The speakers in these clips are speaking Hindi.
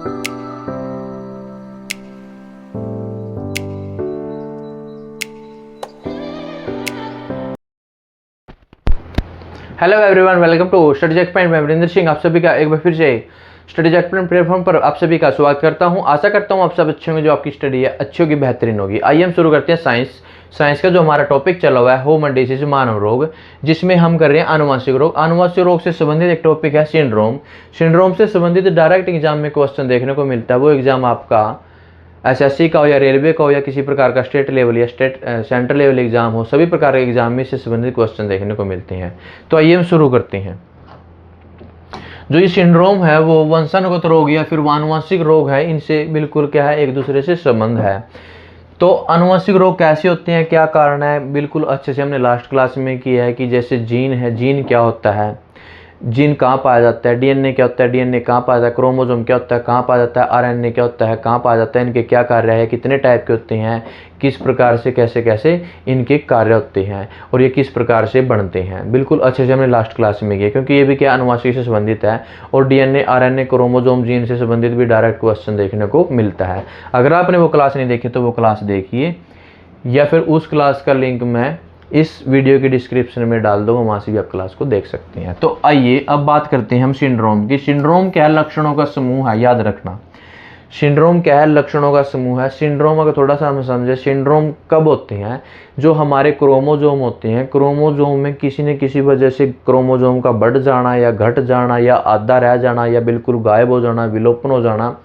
Hello everyone, welcome to study jack point. मैं वरिंदर सिंह आप सभी का एक बार फिर से स्टडी जैक पॉइंट प्लेटफॉर्म पर आप सभी का स्वागत करता हूं। आशा करता हूं आप सब अच्छे होंगे, जो आपकी स्टडी है अच्छी होगी, बेहतरीन होगी। आइए हम शुरू करते हैं साइंस का जो हमारा टॉपिक चला हुआ है ह्यूमन डिसीज, मानव रोग, जिसमें हम कर रहे हैं आनुवंशिक रोग। आनुवंशिक रोग से संबंधित एक टॉपिक है सिंड्रोम से संबंधित डायरेक्ट एग्जाम में क्वेश्चन देखने को मिलता है। वो एग्जाम आपका एसएससी का हो या रेलवे का हो या किसी प्रकार का स्टेट लेवल या सेंट्रल लेवल एग्जाम हो, सभी प्रकार के एग्जाम में से संबंधित क्वेश्चन देखने को मिलते हैं। तो आइए हम शुरू करते हैं। जो ये सिंड्रोम है वो वंशानुगत रोग या फिर आनुवंशिक रोग है, इनसे बिल्कुल क्या है, एक दूसरे से संबंध है। तो आनुवंशिक रोग कैसे होते हैं, क्या कारण है, बिल्कुल अच्छे से हमने लास्ट क्लास में किया है कि जैसे जीन है, जीन क्या होता है, जीन कहाँ पाया जाता है, डीएनए क्या होता है, डीएनए कहाँ पाया जाता है, क्रोमोसोम क्या होता है, कहाँ पाया जाता है, आरएनए क्या होता है, कहाँ पाया जाता है, इनके क्या कार्य है, कितने टाइप के होते हैं, किस प्रकार से कैसे कैसे इनके कार्य होते हैं और ये किस प्रकार से बनते हैं, बिल्कुल अच्छे से हमने लास्ट क्लास में किया। क्योंकि ये भी क्या आनुवंशिक से संबंधित है और डीएनए, आरएनए, क्रोमोसोम, जीन से संबंधित भी डायरेक्ट क्वेश्चन देखने को मिलता है। अगर आपने वो क्लास नहीं देखी तो वो क्लास देखिए, या फिर उस क्लास का लिंक मैं इस वीडियो के डिस्क्रिप्शन में डाल दूंगा, वहाँ से भी आप क्लास को देख सकते हैं। तो आइए अब बात करते हैं हम सिंड्रोम की। सिंड्रोम क्या है, लक्षणों का समूह है, याद रखना। सिंड्रोम क्या है, लक्षणों का समूह है। सिंड्रोम अगर थोड़ा सा हम समझे, सिंड्रोम कब होते हैं, जो हमारे क्रोमोसोम होते हैं, क्रोमोसोम में किसी न किसी वजह से क्रोमोसोम का बढ़ जाना या घट जाना या आधा रह जाना या बिल्कुल गायब हो जाना, विलोपन हो जाना,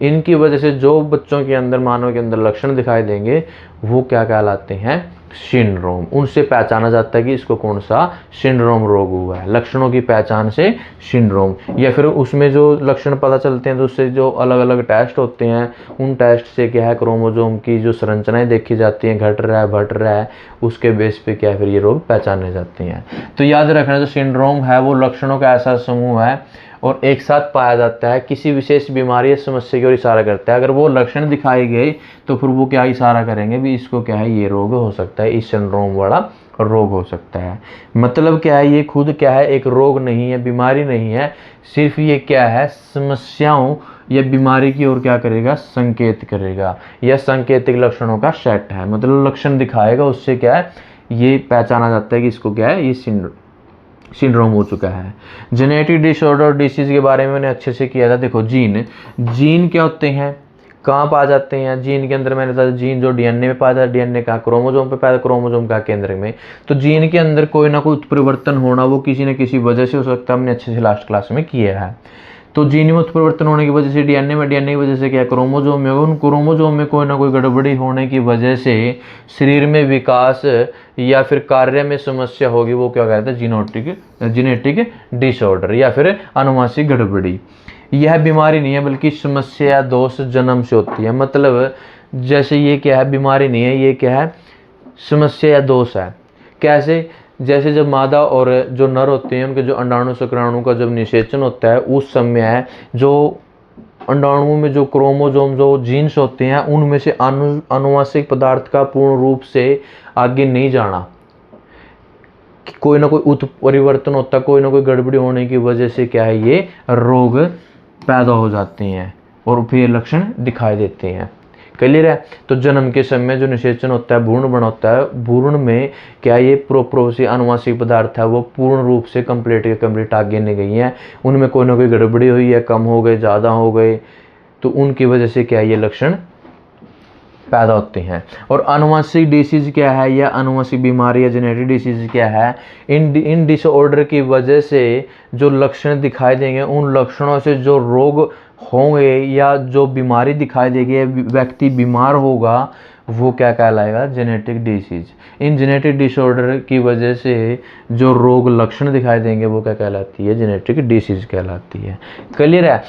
इनकी वजह से जो बच्चों के अंदर, मानव के अंदर लक्षण दिखाई देंगे, वो क्या कहलाते हैं, सिंड्रोम। उनसे पहचाना जाता है कि इसको कौन सा सिंड्रोम रोग हुआ है, लक्षणों की पहचान से सिंड्रोम। या फिर उसमें जो लक्षण पता चलते हैं तो उससे जो अलग अलग टेस्ट होते हैं, उन टेस्ट से क्या है, क्रोमोसोम की जो संरचनाएं देखी जाती हैं, घट रहा है, बढ़ रहा है, उसके बेस पे क्या है, फिर ये रोग पहचाने जाते हैं। तो याद रखना, जो सिंड्रोम है वो लक्षणों का ऐसा समूह है और एक साथ पाया जाता है, किसी विशेष बीमारी या समस्या की ओर इशारा करता है। अगर वो लक्षण दिखाए गए तो फिर वो क्या इशारा करेंगे भी, इसको क्या है, ये रोग हो सकता है, इस सिंड्रोम वाला रोग हो सकता है। मतलब क्या है, ये खुद क्या है, एक रोग नहीं है, बीमारी नहीं है, सिर्फ ये क्या है, समस्याओं या बीमारी की ओर क्या करेगा, संकेत करेगा, या सांकेतिक लक्षणों का सेट है। मतलब लक्षण दिखाएगा, उससे क्या है, ये पहचाना जाता है कि इसको क्या है, ये सिंड्रोम हो चुका है। जेनेटिक डिसऑर्डर डिसीज के बारे में मैंने अच्छे से किया था। देखो, जीन क्या होते हैं, कहाँ पाए जाते हैं। जीन के अंदर मैंने बताया, जीन जो डीएनए में पाया जाता है, डीएनए का क्रोमोसोम पे पाया जाता है, क्रोमोसोम का केंद्र में। तो जीन के अंदर कोई ना कोई उत्परिवर्तन होना, वो किसी न किसी वजह से हो सकता है, हमने अच्छे से लास्ट क्लास में किया है। तो जीन में उत्परिवर्तन होने की वजह से डीएनए में, डीएनए की वजह से क्या क्रोमोसोम में, उन क्रोमोसोम में कोई ना कोई गड़बड़ी होने की वजह से शरीर में विकास या फिर कार्य में समस्या होगी, वो क्या कहते हैं, जेनेटिक डिसऑर्डर या फिर आनुवंशिक गड़बड़ी। यह बीमारी नहीं है, बल्कि समस्या या दोष जन्म से होती है। मतलब जैसे ये क्या है, बीमारी नहीं है, ये क्या है, समस्या या दोष है। कैसे, जैसे जब मादा और जो नर होते हैं, उनके जो अंडाणु शुक्राणु का जब निषेचन होता है, उस समय जो अंडाणु में जो क्रोमोसोम, जो जीन्स होते हैं, उनमें से आनुवंशिक पदार्थ का पूर्ण रूप से आगे नहीं जाना, कोई ना कोई उत्परिवर्तन होता है, कोई ना कोई गड़बड़ी होने की वजह से क्या है, ये रोग पैदा हो जाते हैं और फिर लक्षण दिखाई देते हैं। क्लियर है। तो जन्म के समय जो निषेचन होता है, भ्रूण बन होता है, भ्रूण में क्या ये प्रोप्रोसी आनुवंशिक पदार्थ है, वो पूर्ण रूप से कंप्लीट आगे नहीं गई है, उनमें कोई ना कोई गड़बड़ी हुई है, कम हो गए, ज़्यादा हो गए, तो उनकी वजह से क्या ये लक्षण पैदा होते हैं। और आनुवंशिक डिसीज क्या है, या आनुवंशिक बीमारी या जेनेटिक डिसीज क्या है, इन डिसऑर्डर की वजह से जो लक्षण दिखाई देंगे, उन लक्षणों से जो रोग होंगे या जो बीमारी दिखाई देगी, व्यक्ति बीमार होगा, वो क्या कहलाएगा, genetic disease. In genetic disorder की वजह से जो रोग लक्षण दिखाई देंगे, वो क्या कहलाती है, जेनेटिक डिसीज कहलाती है। क्लियर है।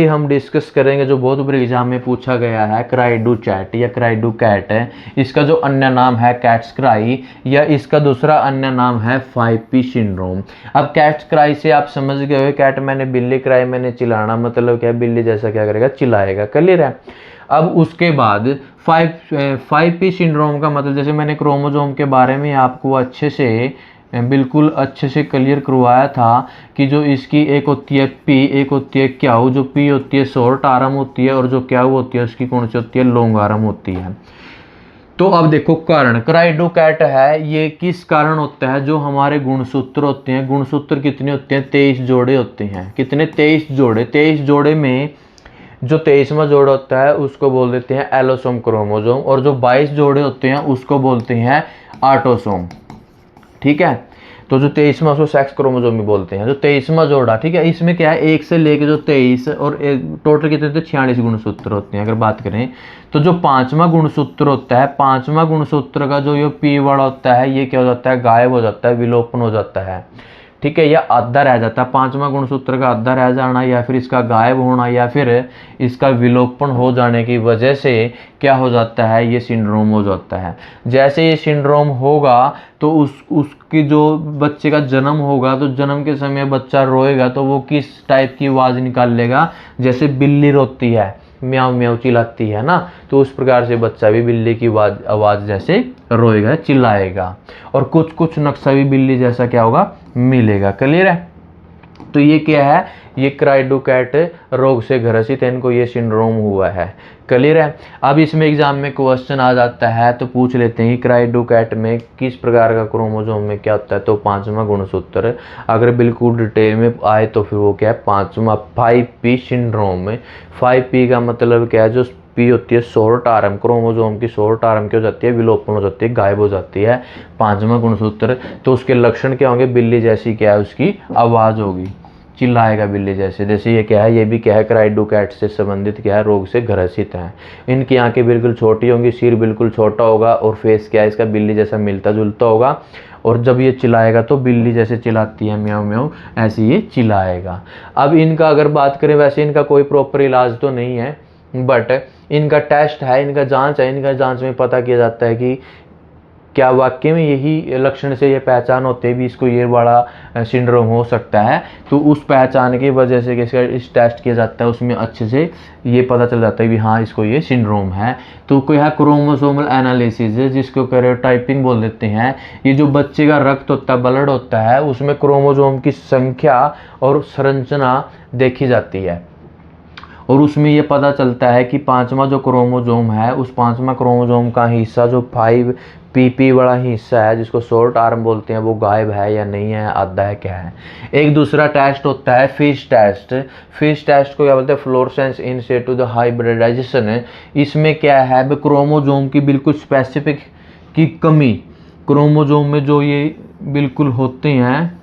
हम डिस्कस करेंगे जो बहुत बड़े एग्जाम में पूछा गया है, क्राइडू चैट या क्राइडू कैट है। इसका जो अन्य नाम है कैट्स क्राई, या इसका दूसरा अन्य नाम है 5P सिंड्रोम। अब कैट्स क्राई से आप समझ गए हो, कैट मैंने बिल्ली, क्राई मैंने चिल्लाना, मतलब क्या, बिल्ली जैसा क्या करेगा, चिल्लाएगा। क्लियर है। अब उसके बाद 5P सिंड्रोम का मतलब, जैसे मैंने क्रोमोसोम के बारे में आपको अच्छे से बिल्कुल अच्छे से क्लियर करवाया था कि जो इसकी एक होती है पी, एक होती है क्याऊ। जो पी होती है शॉर्ट आर्म होती है और जो क्याऊ होती है उसकी कौन सी होती है, लॉन्ग आर्म होती है। तो अब देखो कारण क्राइडोकैट है, ये किस कारण होता है, जो हमारे गुणसूत्र होते हैं, गुणसूत्र कितने होते हैं, 23 जोड़े होते हैं। कितने, 23 जोड़े। 23 जोड़े में जो 23वां जोड़ा होता है उसको बोल देते हैं एलोसोम क्रोमोसोम, और जो 22 जोड़े होते हैं उसको बोलते हैं ऑटोसोम। ठीक है, तो जो 23वां उसको सेक्स क्रोमोसोम भी बोलते हैं। जो 23वां जोड़ा, ठीक है, इसमें क्या है, 1 से लेके जो 23 और टोटल कितने होते हैं, 46 गुणसूत्र होते हैं। अगर बात करें तो जो 5वां गुणसूत्र होता है, 5वां गुणसूत्र का जो ये पी वाला होता है, ये क्या हो जाता है, गायब हो जाता है, विलोपन हो जाता है। ठीक है, या आधा रह जाता है। 5वां गुणसूत्र का आधा रह जाना, या फिर इसका गायब होना, या फिर इसका विलोपन हो जाने की वजह से क्या हो जाता है, ये सिंड्रोम हो जाता है। जैसे ये सिंड्रोम होगा तो उसकी जो बच्चे का जन्म होगा, तो जन्म के समय बच्चा रोएगा तो वो किस टाइप की आवाज़ निकाल लेगा, जैसे बिल्ली रोती है, म्याऊ म्याऊ चिल्लाती है ना, तो उस प्रकार से बच्चा भी बिल्ली की आवाज़ जैसे रोएगा, चिल्लाएगा। और कुछ कुछ नक्शा भी बिल्ली जैसा क्या होगा, मिलेगा। क्लियर है। तो ये क्या है, ये क्राइडोकैट रोग से ग्रसित है, इनको ये सिंड्रोम हुआ है। क्लियर है। अब इसमें एग्जाम में क्वेश्चन आ जाता है तो पूछ लेते हैं क्राइडोकैट में किस प्रकार का क्रोमोसोम में क्या होता है, तो 5वां गुणसूत्र। अगर बिल्कुल डिटेल में आए तो फिर वो क्या है, 5वां 5p सिंड्रोम में। 5p का मतलब क्या है, जो पी होती है शॉर्ट आर्म, क्रोमोसोम की शॉर्ट आर्म क्या हो जाती है, विलोपन हो जाती है, गायब हो जाती है 5वां गुणसूत्र। तो उसके लक्षण क्या होंगे, बिल्ली जैसी क्या है उसकी आवाज़ होगी, चिल्लाएगा बिल्ली जैसे। जैसे ये क्या है, ये भी क्या है, क्राइडोकैट से संबंधित क्या है, रोग से ग्रसित है। इनकी आंखें बिल्कुल छोटी होंगी, सिर बिल्कुल छोटा होगा, और फेस क्या है इसका बिल्ली जैसा मिलता जुलता होगा। और जब ये चिल्लाएगा तो बिल्ली जैसे चिल्लाती है, म्याऊ म्याऊ, ऐसे ये चिल्लाएगा। अब इनका अगर बात करें, वैसे इनका कोई प्रॉपर इलाज तो नहीं है, बट इनका टेस्ट है, इनका जांच है। इनका जांच में पता किया जाता है कि क्या वाकई में यही लक्षण से ये पहचान होते भी इसको ये बड़ा सिंड्रोम हो सकता है। तो उस पहचान की वजह से इस टेस्ट किया जाता है, उसमें अच्छे से ये पता चल जाता है कि हाँ इसको ये सिंड्रोम है। तो कोई है क्रोमोसोमल एनालिसिस, जिसको कैरियोटाइपिंग बोल देते हैं। ये जो बच्चे का रक्त होता है, ब्लड होता है, उसमें क्रोमोसोम की संख्या और संरचना देखी जाती है, और उसमें ये पता चलता है कि 5वां जो क्रोमोसोम है, उस 5वां क्रोमोसोम का हिस्सा जो 5pp वाला हिस्सा है, जिसको शॉर्ट आर्म बोलते हैं, वो गायब है या नहीं है, आधा है, क्या है। एक दूसरा टेस्ट होता है फिश टेस्ट। फिश टेस्ट को क्या बोलते हैं, fluorescence in CITU the hybridisation. इसमें क्या है, क्रोमोसोम की बिल्कुल स्पेसिफिक की कमी, क्रोमोसोम में जो ये बिल्कुल होते हैं,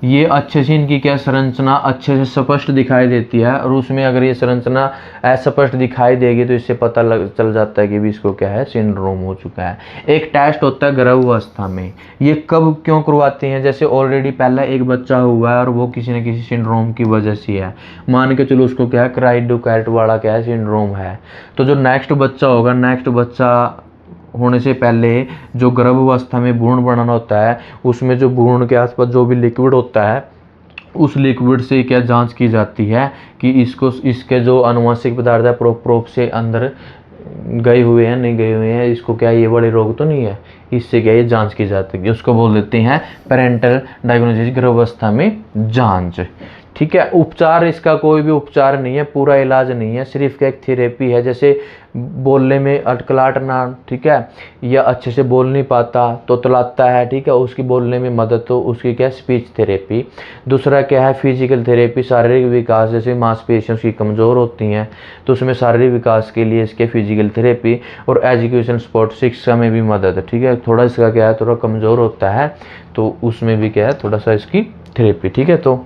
ये अच्छे से इनकी क्या संरचना अच्छे से स्पष्ट दिखाई देती है। और उसमें अगर ये संरचना अस्पष्ट दिखाई देगी तो इससे पता चल जाता है कि भी इसको क्या है, सिंड्रोम हो चुका है। एक टेस्ट होता है गर्भावस्था में। ये कब क्यों करवाते हैं, जैसे ऑलरेडी पहला एक बच्चा हुआ है और वो किसी न किसी सिंड्रोम की वजह से है, मान के चलो उसको क्या है, क्राइडोकैट वाला क्या है, सिंड्रोम है। तो जो नेक्स्ट बच्चा होगा, नेक्स्ट बच्चा होने से पहले जो गर्भावस्था में भ्रूण बनना होता है, उसमें जो भ्रूण के आसपास जो भी लिक्विड होता है, उस लिक्विड से क्या जांच की जाती है कि इसके जो अनुवांशिक पदार्थ है प्रोप से अंदर गए हुए हैं, नहीं गए हुए हैं, इसको क्या ये बड़े रोग तो नहीं है, इससे क्या ये जांच की जाती है। उसको बोल देते हैं पेरेंटल डायग्नोसिस, गर्भावस्था में जांच। ठीक है। उपचार, इसका कोई भी उपचार नहीं है, पूरा इलाज नहीं है, सिर्फ क्या एक थेरेपी है। जैसे बोलने में अटकलाटना, ठीक है, या अच्छे से बोल नहीं पाता तो तलाता है, ठीक है, उसकी बोलने में मदद, तो उसकी क्या स्पीच थेरेपी। दूसरा क्या है, फिजिकल थेरेपी, शारीरिक विकास, जैसे मांसपेशियां उसकी कमज़ोर होती हैं तो उसमें शारीरिक विकास के लिए इसके फिजिकल थेरेपी। और एजुकेशन, स्पोर्ट, शिक्षा में भी मदद, ठीक है, थोड़ा इसका क्या है, थोड़ा कमज़ोर होता है तो उसमें भी क्या है, थोड़ा सा इसकी थेरेपी, ठीक है। तो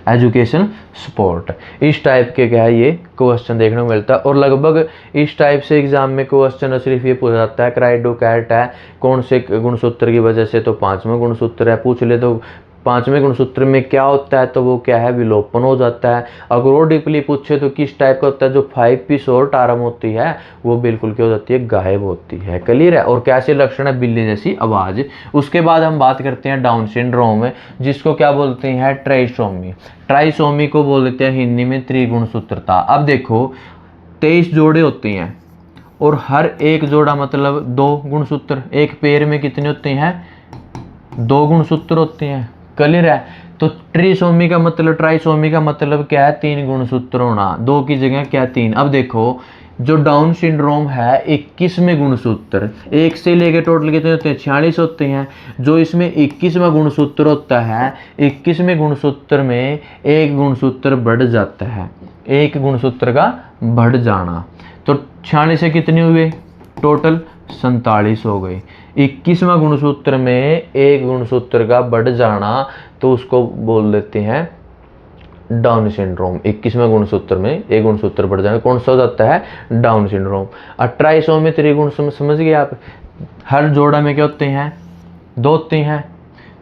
एजुकेशन, स्पोर्ट, इस टाइप के क्या है ये क्वेश्चन देखने को मिलता है। और लगभग इस टाइप से एग्जाम में क्वेश्चन सिर्फ ये पूछा जाता है क्राइडोकैट है कौन से गुणसूत्र की वजह से, तो 5वां गुणसूत्र है। पूछ ले तो 5वें गुणसूत्र में क्या होता है, तो वो क्या है, विलोपन हो जाता है। अगर और डीपली पूछे तो किस टाइप का होता है, जो 5p शॉर्ट आर्म होती है वो बिल्कुल क्या हो जाती है, गायब होती है। क्लियर है। और कैसे लक्षण है, बिल्ली जैसी आवाज़। उसके बाद हम बात करते हैं डाउन सिंड्रोम में, जिसको क्या बोलते हैं, ट्राइसोमी। ट्राइसोमी को बोल देते हैं हिंदी में त्रिगुणसूत्रता। अब देखो 23 जोड़े होते हैं और हर एक जोड़ा मतलब 2 गुणसूत्र। एक पेड़ में कितने होते हैं, दो गुणसूत्र होते हैं। क्लियर है। तो ट्रिसोमी का मतलब, ट्राइसोमी का मतलब क्या है, तीन गुणसूत्र होना, दो की जगह क्या तीन। अब देखो जो डाउन सिंड्रोम है 21वें गुणसूत्र, एक से लेके टोटल कितने होते हैं, 46 होते हैं। जो इसमें 21वां गुणसूत्र होता है, 21वें गुणसूत्र में एक गुणसूत्र बढ़ जाता है, एक गुणसूत्र का बढ़ जाना। तो 46 से कितने हुए टोटल, 47 हो गए। 21वां गुणसूत्र में एक गुणसूत्र का बढ़ जाना, तो उसको बोल देते हैं डाउन सिंड्रोम। 21वें गुणसूत्र में एक गुणसूत्र बढ़ जाना कौन सा हो जाता है, डाउन सिंड्रोम। और ट्राइसोमी त्रिगुण समझ गए आप, हर जोड़ा में क्या होते हैं, दो होते हैं,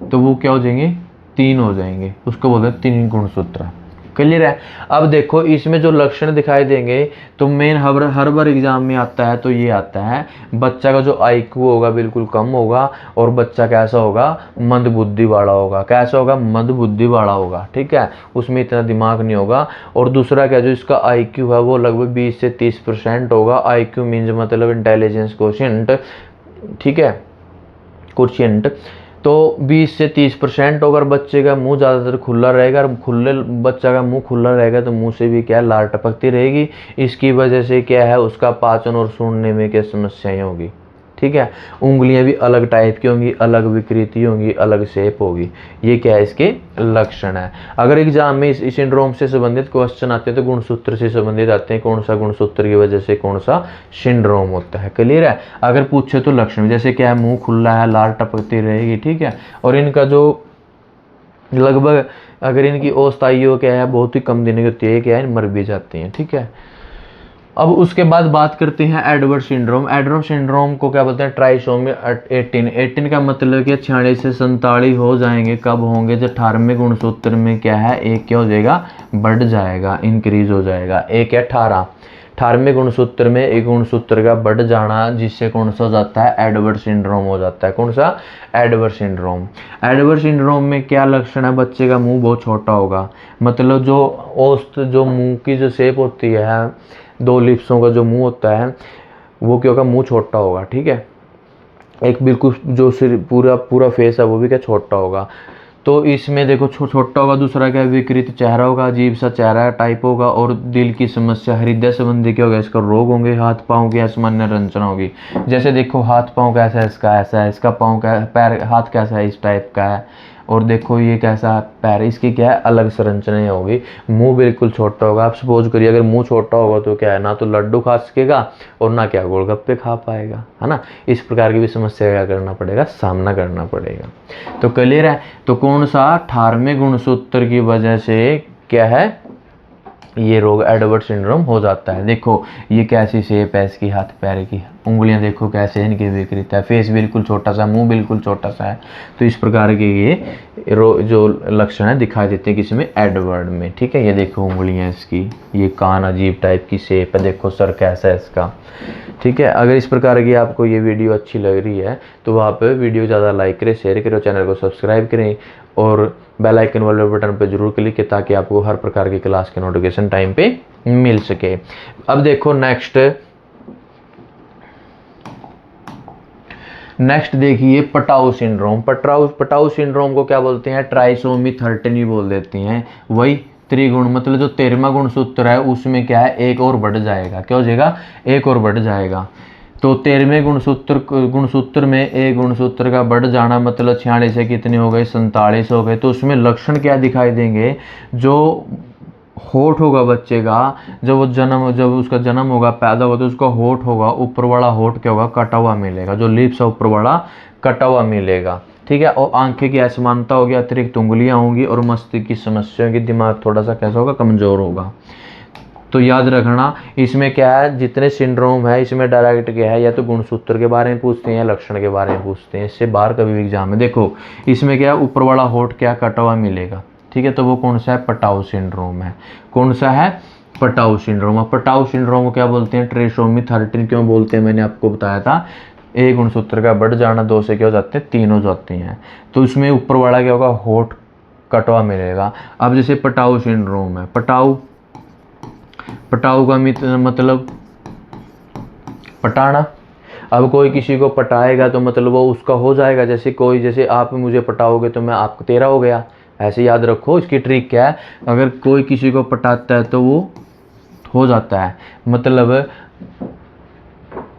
तो वो क्या हो जाएंगे, तीन हो जाएंगे, उसको बोलते हैं तीन गुणसूत्र। क्लियर है। अब देखो इसमें जो लक्षण दिखाई देंगे, तो मेन हर बार एग्जाम में आता है, तो ये आता है बच्चा का जो IQ होगा बिल्कुल कम होगा, और बच्चा कैसा होगा, मंद बुद्धि वाला होगा। कैसा होगा, मंद बुद्धि वाला होगा। ठीक है, उसमें इतना दिमाग नहीं होगा। और दूसरा क्या, जो इसका IQ है वो लगभग 20 से 30% होगा। IQ मीन्स मतलब इंटेलिजेंस कोशिएंट। ठीक है, कोशिएंट। तो 20 से 30% होगा। बच्चे का मुंह ज़्यादातर खुला रहेगा, और बच्चा का मुंह खुला रहेगा तो मुंह से भी क्या, लार टपकती रहेगी। इसकी वजह से क्या है, उसका पाचन और सूंघने में क्या समस्याएं होगी। ठीक है, उंगलियां भी अलग टाइप की होंगी, अलग विकृति होंगी, अलग शेप होगी। ये क्या है, इसके लक्षण है। अगर एग्जाम में इस सिंड्रोम से संबंधित क्वेश्चन आते हैं तो गुणसूत्र से संबंधित आते हैं, कौन सा गुणसूत्र की वजह से कौन सा सिंड्रोम होता है। क्लियर है। अगर पूछे तो लक्षण जैसे क्या है, मुंह खुला है, लार टपकती रहेगी। ठीक है, और इनका जो लगभग अगर इनकी औसत आयु क्या है, बहुत ही कम दिन की होती है, क्या है, मर भी जाती हैं। ठीक है। अब उसके बाद बात करते हैं एडवर्ड सिंड्रोम। एडवर्ड सिंड्रोम को क्या बोलते हैं, ट्राइसोमी 18 का मतलब कि 46 से 47 हो जाएंगे। कब होंगे, जब 18वें गुणसूत्र में क्या है, एक क्या हो जाएगा, बढ़ जाएगा, इंक्रीज हो जाएगा। एक है 18वें गुणसूत्र में एक गुणसूत्र का बढ़ जाना, जिससे कौन सा हो जाता है, एडवर्ड सिंड्रोम हो जाता है। कौन सा, एडवर्ड सिंड्रोम। एडवर्ड सिंड्रोम में क्या लक्षण है, बच्चे का मुंह बहुत छोटा होगा, मतलब जो औसत जो मुंह की जो शेप होती है, दो लिप्सों का जो मुंह होता है, वो क्या होगा, मुंह छोटा होगा। ठीक है, एक बिल्कुल जो सिर पूरा फेस है वो भी क्या छोटा होगा। तो इसमें देखो छोटा होगा। दूसरा क्या, विकृत चेहरा होगा, अजीब सा चेहरा टाइप होगा। और दिल की समस्या, हृदय संबंधी क्या होगा, इसका रोग होंगे। हाथ पाँव की असामान्य रचना होगी, जैसे देखो हाथ पाँव कैसा है, इसका ऐसा है, इसका पाँव क्या, पैर हाथ कैसा है, इस टाइप का है। और देखो ये कैसा है, पैर, इसकी क्या है, अलग संरचनाएं होगी। मुंह बिल्कुल छोटा होगा। आप सपोज करिए अगर मुंह छोटा होगा तो क्या है, ना तो लड्डू खा सकेगा और ना क्या गोलगप्पे खा पाएगा, है ना। इस प्रकार की भी समस्या क्या करना पड़ेगा, सामना करना पड़ेगा। तो क्लियर है। तो कौन सा, 18वें गुणसूत्र की वजह से क्या है, ये रोग एडवर्ड सिंड्रोम हो जाता है। देखो ये कैसी शेप है इसकी, हाथ पैर की, उंगलियां देखो कैसे इनकी विकृत है, फेस बिल्कुल छोटा सा, मुंह बिल्कुल छोटा सा है। तो इस प्रकार के ये जो लक्षण है दिखाई देते हैं किसी में, एडवर्ड में। ठीक है, ये देखो उंगलियां इसकी, ये कान अजीब टाइप की शेप है, देखो सर कैसा है इसका। ठीक है, अगर इस प्रकार की आपको ये वीडियो अच्छी लग रही है तो वहाँ पे वीडियो ज़्यादा लाइक करें, शेयर करें, चैनल को सब्सक्राइब करें, और बेल आइकन वाले बटन पर जरूर क्लिक करें ताकि आपको हर प्रकार की क्लास के नोटिफिकेशन टाइम पे मिल सके। अब देखो नेक्स्ट देखिए, पटाऊ सिंड्रोम। पटाऊ सिंड्रोम को क्या बोलते हैं, ट्राइसोमी 13 बोल देते हैं। वही त्रिगुण, मतलब जो 13वां गुणसूत्र है उसमें क्या है, एक और बढ़ जाएगा। क्या हो जाएगा, एक और बढ़ जाएगा। तो 13वें गुणसूत्र में एक गुणसूत्र का बढ़ जाना, मतलब 46 से कितने हो गए, 47 हो गए। तो उसमें लक्षण क्या दिखाई देंगे, जो होठ होगा बच्चे का, जब उसका जन्म होगा, पैदा होगा, तो उसका होठ होगा, ऊपर वाला होठ क्या होगा, कटा हुआ मिलेगा। जो लिप्स है ऊपर वाला कटा हुआ मिलेगा। ठीक है, और आंखें की असमानता होगी, अतिरिक्त उंगलियां होंगी, और मस्तिष्क की समस्या होगी, दिमाग थोड़ा सा कैसा होगा, कमजोर होगा। तो याद रखना, इसमें क्या है, जितने सिंड्रोम है इसमें डायरेक्ट क्या है, या तो गुणसूत्र के बारे में पूछते हैं या लक्षण के बारे में पूछते हैं। इससे बाहर कभी भी एग्जाम में देखो, इसमें क्या है, ऊपर वाला होठ क्या कटा हुआ मिलेगा। ठीक है, तो वो कौन सा है, पटाऊ सिंड्रोम है। कौन सा है, पटाऊ सिंड्रोम। पटाऊ सिंड्रोम को क्या बोलते हैं, ट्राइसोमी 13 क्यों बोलते हैं, मैंने आपको बताया था। एक गुणसूत्र का बढ़ जाना, दो से क्या हो जाते हैं, तीन हो जाते हैं। तो इसमें ऊपर वाला क्या होगा, होठ कटवा मिलेगा। अब जैसे पटाऊ सिंड्रोम है, पटाऊ का मतलब पटाना। अब कोई किसी को पटाएगा तो मतलब वो उसका हो जाएगा, जैसे आप मुझे पटाओगे तो मैं आपको तेरा हो गया। ऐसे याद रखो, इसकी ट्रिक क्या है, अगर कोई किसी को पटाता है तो वो हो जाता है, मतलब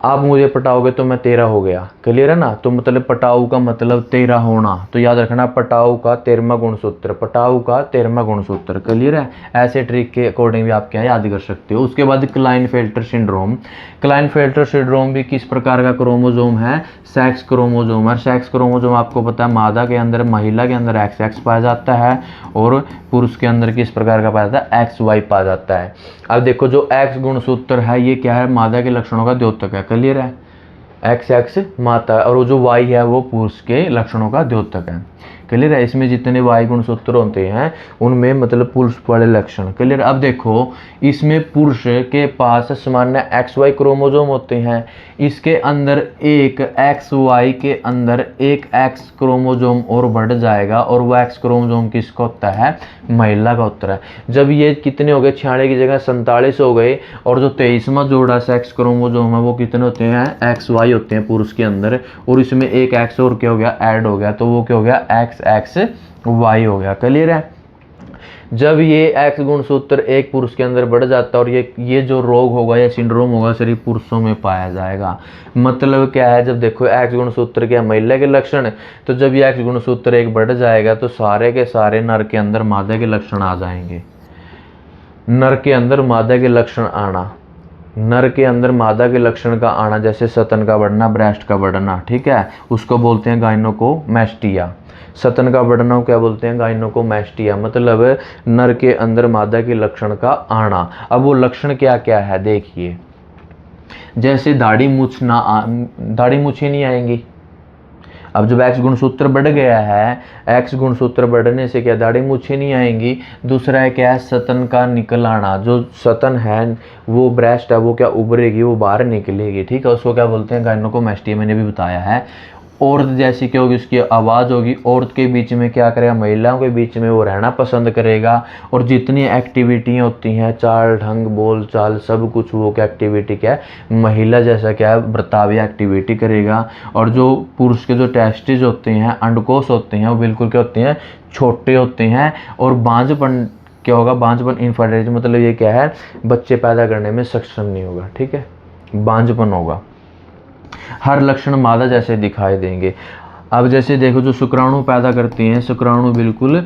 आप मुझे पटाओगे तो मैं तेरा हो गया। क्लियर है ना? तो मतलब पटाऊ का मतलब तेरा होना, तो याद रखना पटाऊ का 13वां गुणसूत्र, पटाऊ का 13वां गुणसूत्र। क्लियर है? ऐसे ट्रिक के अकॉर्डिंग भी आप क्या याद कर सकते हो। उसके बाद क्लाइनफेल्टर सिंड्रोम। क्लाइनफेल्टर सिंड्रोम भी किस प्रकार का क्रोमोजोम है? सेक्स क्रोमोजोम है। सेक्स क्रोमोजोम आपको पता है मादा के अंदर, महिला के अंदर XX पाया जाता है और पुरुष के अंदर किस प्रकार का पाया जाता है? XY पाया जाता है। अब देखो जो X गुणसूत्र है ये क्या है? मादा के लक्षणों का द्योतक है। क्लियर है? XX माता और वो जो Y है वो पुरुष के लक्षणों का द्योतक है। क्लियर है? इसमें जितने Y गुणसूत्र होते हैं उनमें मतलब पुरुष वाले लक्षण। क्लियर? अब देखो इसमें पुरुष के पास सामान्य XY क्रोमोजोम होते हैं, इसके अंदर एक XY के अंदर एक X क्रोमोजोम और बढ़ जाएगा और वो X क्रोमोजोम किसका होता है? महिला का होता है। जब ये कितने हो गए? 46 की जगह 47 हो गए और जो 23वां जोड़ा सेक्स क्रोमोजोम है वो कितने होते हैं? XY होते हैं पुरुष के अंदर, और इसमें एक X और क्या हो गया? ऐड हो गया, तो वो क्या हो गया? XXY हो गया। क्लियर है? जब ये X गुणसूत्र एक पुरुष के अंदर बढ़ जाता है और ये जो रोग होगा या सिंड्रोम होगा सिर्फ पुरुषों में पाया जाएगा। मतलब क्या है? जब देखो X गुणसूत्र क्या महिला के लक्षण, तो जब ये X गुणसूत्र एक बढ़ जाएगा तो सारे के सारे नर के अंदर मादा के लक्षण आ जाएंगे। नर के अंदर मादा के लक्षण आना, नर के अंदर मादा के लक्षण का आना, जैसे सतन का बढ़ना, ब्रेस्ट का बढ़ना, ठीक है, उसको बोलते हैं गाइनोकोमैस्टिया। सतन का बढ़ना क्या बोलते हैं? गाइनोकोमैस्टिया। मतलब नर के अंदर मादा के लक्षण का आना। अब वो लक्षण क्या क्या है देखिए, जैसे दाढ़ी मूछ ही नहीं आएंगी। अब जब X गुणसूत्र बढ़ गया है, X गुणसूत्र बढ़ने से क्या दाढ़ी मूछें नहीं आएंगी। दूसरा है क्या है? सतन का निकल आना, जो सतन है वो ब्रेस्ट है वो क्या उभरेगी, वो बाहर निकलेगी, ठीक है, उसको क्या बोलते हैं? गाइनोकोमैस्टिया, मैंने भी बताया है। औरत जैसी क्या होगी? उसकी आवाज़ होगी, औरत के बीच में क्या करेगा? महिलाओं के बीच में वो रहना पसंद करेगा, और जितनी एक्टिविटी होती हैं, चाल ढंग बोल चाल सब कुछ, वो क्या एक्टिविटी क्या है? महिला जैसा क्या है? बर्ताव एक्टिविटी करेगा। और जो पुरुष के जो टेस्टिस होते हैं, अंडकोश होते हैं, वो बिल्कुल क्या होते हैं? छोटे होते हैं। और बांझपन क्या होगा? बांझपन इनफर्टिलिटी, मतलब ये क्या है? बच्चे पैदा करने में सक्षम नहीं होगा, ठीक है, बांझपन होगा। हर लक्षण मादा जैसे दिखाई देंगे। अब जैसे देखो जो शुक्राणु पैदा करती हैं, शुक्राणु बिल्कुल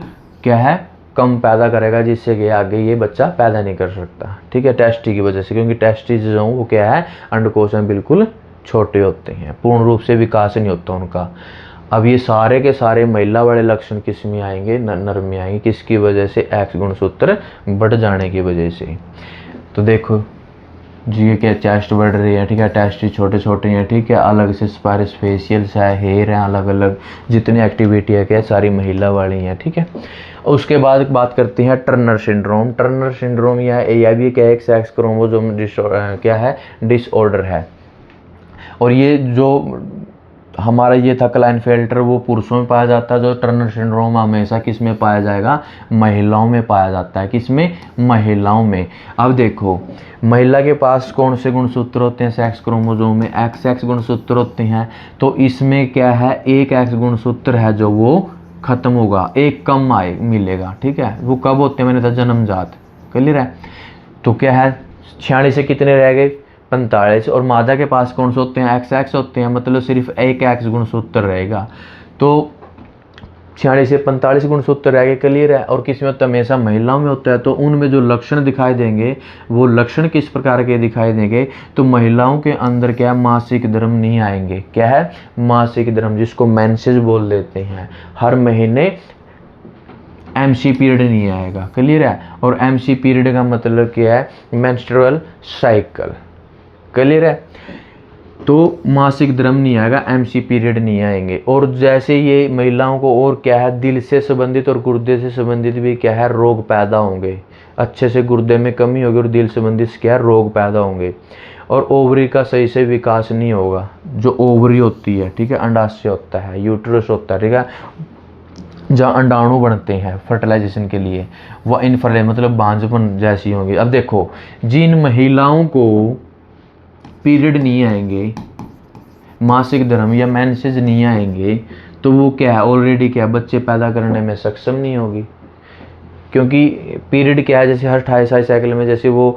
क्या है? कम पैदा करेगा, जिससे कि आगे ये बच्चा पैदा नहीं कर सकता, ठीक है, टेस्टी की वजह से, क्योंकि टेस्टिस जो वो क्या है? अंडकोश में बिल्कुल छोटे होते हैं, पूर्ण रूप से विकास नहीं होता उनका। अब ये सारे के सारे महिला वाले लक्षण किस में आएंगे? नर में आएंगे। किसकी वजह से? X गुणसूत्र बढ़ जाने की वजह से। तो देखो जी ये क्या चेस्ट बढ़ रही है, ठीक है, टेस्ट छोटे छोटे हैं, ठीक है, अलग से स्पाइरस फेशियल्स है, हेयर हैं अलग अलग, जितनी एक्टिविटी है क्या सारी महिला वाली हैं, ठीक है। उसके बाद बात करते हैं टर्नर सिंड्रोम। टर्नर सिंड्रोम यह भी क्या है? एक सेक्स क्रोमोसोम क्या है? डिसऑर्डर है। और ये जो हमारा ये था क्लाइनफेल्टर, वो पुरुषों में पाया जाता है। जो टर्नर सिंड्रोम हमेशा किस में पाया जाएगा? महिलाओं में पाया जाता है। किस में? महिलाओं में। अब देखो महिला के पास कौन से गुणसूत्र होते हैं? सेक्स क्रोमोसोम में XX गुणसूत्र होते हैं। तो इसमें क्या है? एक X गुणसूत्र है जो वो खत्म होगा, एक कम मिलेगा, ठीक है। वो कब होते हैं? मैंने था जन्मजात। क्लियर है? तो क्या है? 46 से कितने रह गए? 45। और मादा के पास कौन से होते हैं? XX होते हैं, मतलब सिर्फ एक X गुणसूत्र रहेगा। तो 46 से 45 गुणसूत्र रह गए। क्लियर है? और किस में होता है? हमेशा महिलाओं में होता है। तो उनमें जो लक्षण दिखाई देंगे वो लक्षण किस प्रकार के दिखाई देंगे? तो महिलाओं के अंदर क्या है? मासिक धर्म नहीं आएंगे। क्या है? मासिक धर्म, जिसको मेंसेस बोल देते हैं। हर महीने MC पीरियड नहीं आएगा। क्लियर है? और MC पीरियड का मतलब क्या है? Menstrual cycle. क्लियर है? तो मासिक धर्म नहीं आएगा, MC पीरियड नहीं आएंगे। और जैसे ये महिलाओं को और क्या है? दिल से संबंधित और गुर्दे से संबंधित भी क्या है? रोग पैदा होंगे। अच्छे से गुर्दे में कमी होगी और दिल संबंधित क्या है? रोग पैदा होंगे। और ओवरी का सही से विकास नहीं होगा। जो ओवरी होती है, ठीक है, अंडाशय होता है, यूट्रस होता है, ठीक है, जहाँ अंडाणु बनते हैं फर्टिलाइजेशन के लिए, वह इनफर्टिल मतलब बांझपन जैसी होंगी। अब देखो जिन महिलाओं को पीरियड नहीं आएंगे, मासिक धर्म या मेंसेस नहीं आएंगे तो वो क्या है, ऑलरेडी क्या है, बच्चे पैदा करने में सक्षम नहीं होगी। क्योंकि पीरियड क्या है, जैसे हर 28 साइकिल में जैसे वो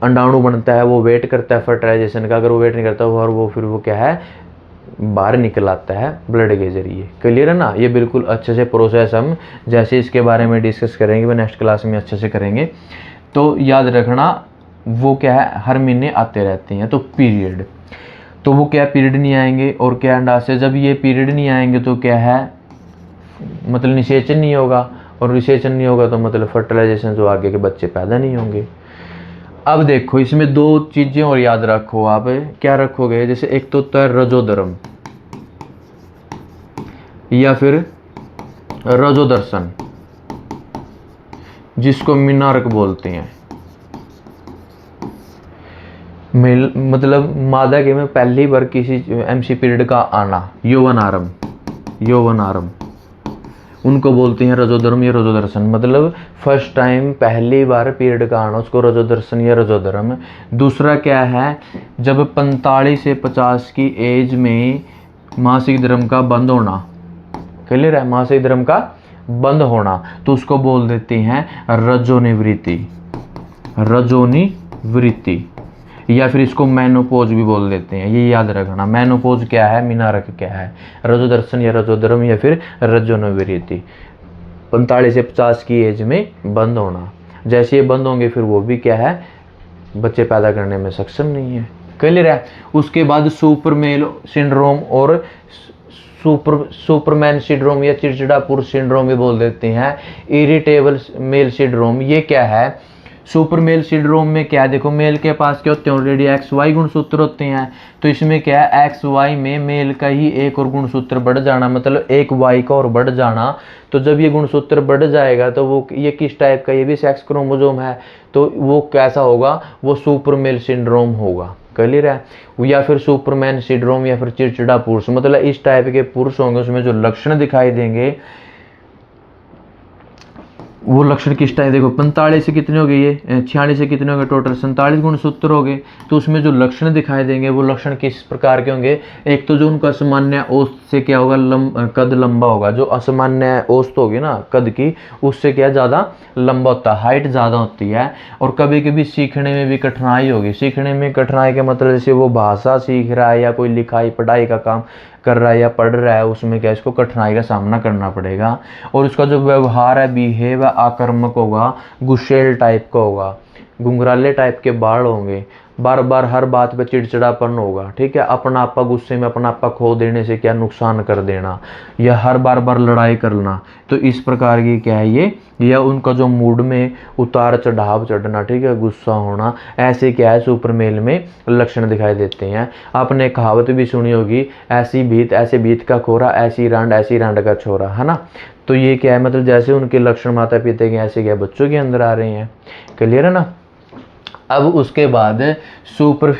अंडाणु बनता है, वो वेट करता है फर्टिलाइजेशन का, अगर वो वेट नहीं करता और वो फिर वो क्या है, बाहर निकल आता है ब्लड के जरिए। क्लियर है ना? ये बिल्कुल अच्छे से प्रोसेस हम जैसे इसके बारे में डिस्कस करेंगे, वो नेक्स्ट क्लास में अच्छे से करेंगे। तो याद रखना वो क्या है, हर महीने आते रहते हैं। तो पीरियड, तो वो क्या पीरियड नहीं आएंगे और क्या अंडाशय, जब ये पीरियड नहीं आएंगे तो क्या है, मतलब निषेचन नहीं होगा, और निषेचन नहीं होगा तो मतलब फर्टिलाइजेशन, जो आगे के बच्चे पैदा नहीं होंगे। अब देखो इसमें दो चीजें और याद रखो आप, क्या रखोगे, जैसे एक तो होता है रजोधर्म या फिर रजोदर्शन, जिसको मिनारक बोलते हैं। मतलब मादा के में पहली बार किसी एमसी पीरियड का आना, यौवनारंभ, उनको बोलते हैं रजोधर्म या रजोदर्शन। मतलब फर्स्ट टाइम पहली बार पीरियड का आना, उसको रजोदर्शन या रजोधर्म। दूसरा क्या है, जब 45 से 50 की एज में मासिक धर्म का बंद होना, क्लियर है, मासिक धर्म का बंद होना, तो उसको बोल देते हैं रजोनिवृत्ति, या फिर इसको मेनोपोज भी बोल देते हैं। ये याद रखना, मेनोपोज क्या है, मीनारक क्या है, रजोदर्शन या रजोधर्म या फिर रजोनिवृत्ति। 45 से 50 की एज में बंद होना, जैसे ये बंद होंगे फिर वो भी क्या है, बच्चे पैदा करने में सक्षम नहीं है। क्लियर है? उसके बाद सुपर मेल सिंड्रोम और सुपरमैन सिंड्रोम या चिड़चिड़ा पुरुष सिंड्रोम भी बोल देते हैं, इरिटेबल मेल सिंड्रोम। ये क्या है, सुपर मेल सिंड्रोम में क्या है, देखो मेल के पास क्या होते हैं, ऑलरेडी XY गुणसूत्र होते हैं। तो इसमें क्या है, XY में मेल का ही एक और गुणसूत्र बढ़ जाना, मतलब एक Y का और बढ़ जाना। तो जब ये गुणसूत्र बढ़ जाएगा तो वो ये किस टाइप का, ये भी सेक्स क्रोमोसोम है, तो वो कैसा होगा, वो सुपर मेल सिंड्रोम होगा। क्लियर है? या फिर सुपरमैन सिंड्रोम या फिर चिड़चिड़ा पुरुष, मतलब इस टाइप के पुरुष होंगे, उसमें जो लक्षण दिखाई देंगे वो लक्षण किस टाइप, देखो 45 से कितने हो गए, ये 46 से कितने हो गए, टोटल 47 गुणसूत्र हो गए। तो उसमें जो लक्षण दिखाई देंगे वो लक्षण किस प्रकार के होंगे, एक तो जो उनका असामान्य औसत से क्या होगा, कद लंबा होगा। जो असामान्य औसत होगी ना कद की, उससे क्या ज़्यादा लंबा होता है, हाइट ज़्यादा होती है। और कभी कभी सीखने में भी कठिनाई होगी। सीखने में कठिनाई का मतलब जैसे वो भाषा सीख रहा है या कोई लिखाई पढ़ाई का काम कर रहा है या पढ़ रहा है, उसमें क्या इसको कठिनाई का सामना करना पड़ेगा। और उसका जो व्यवहार है, बिहेव, आक्रामक होगा, गुस्सेल टाइप का होगा, घुंघराले टाइप के बाल होंगे, बार बार हर बात पे चिड़चिड़ापन होगा। ठीक है? अपना आपा गुस्से में अपना आपा खो देने से क्या नुकसान कर देना, या हर बार बार लड़ाई करना। तो इस प्रकार की क्या है ये, या उनका जो मूड में उतार चढ़ाव चढ़ना, ठीक है, गुस्सा होना, ऐसे क्या है सुपर मेल में लक्षण दिखाई देते हैं। आपने कहावत भी सुनी होगी, ऐसी भीत का खोरा, ऐसी रांड का छोरा, है ना? तो ये क्या है, मतलब जैसे उनके लक्षण माता पिता के ऐसे क्या बच्चों के अंदर आ रहे हैं। क्लियर है ना? अब उसके बाद सुपर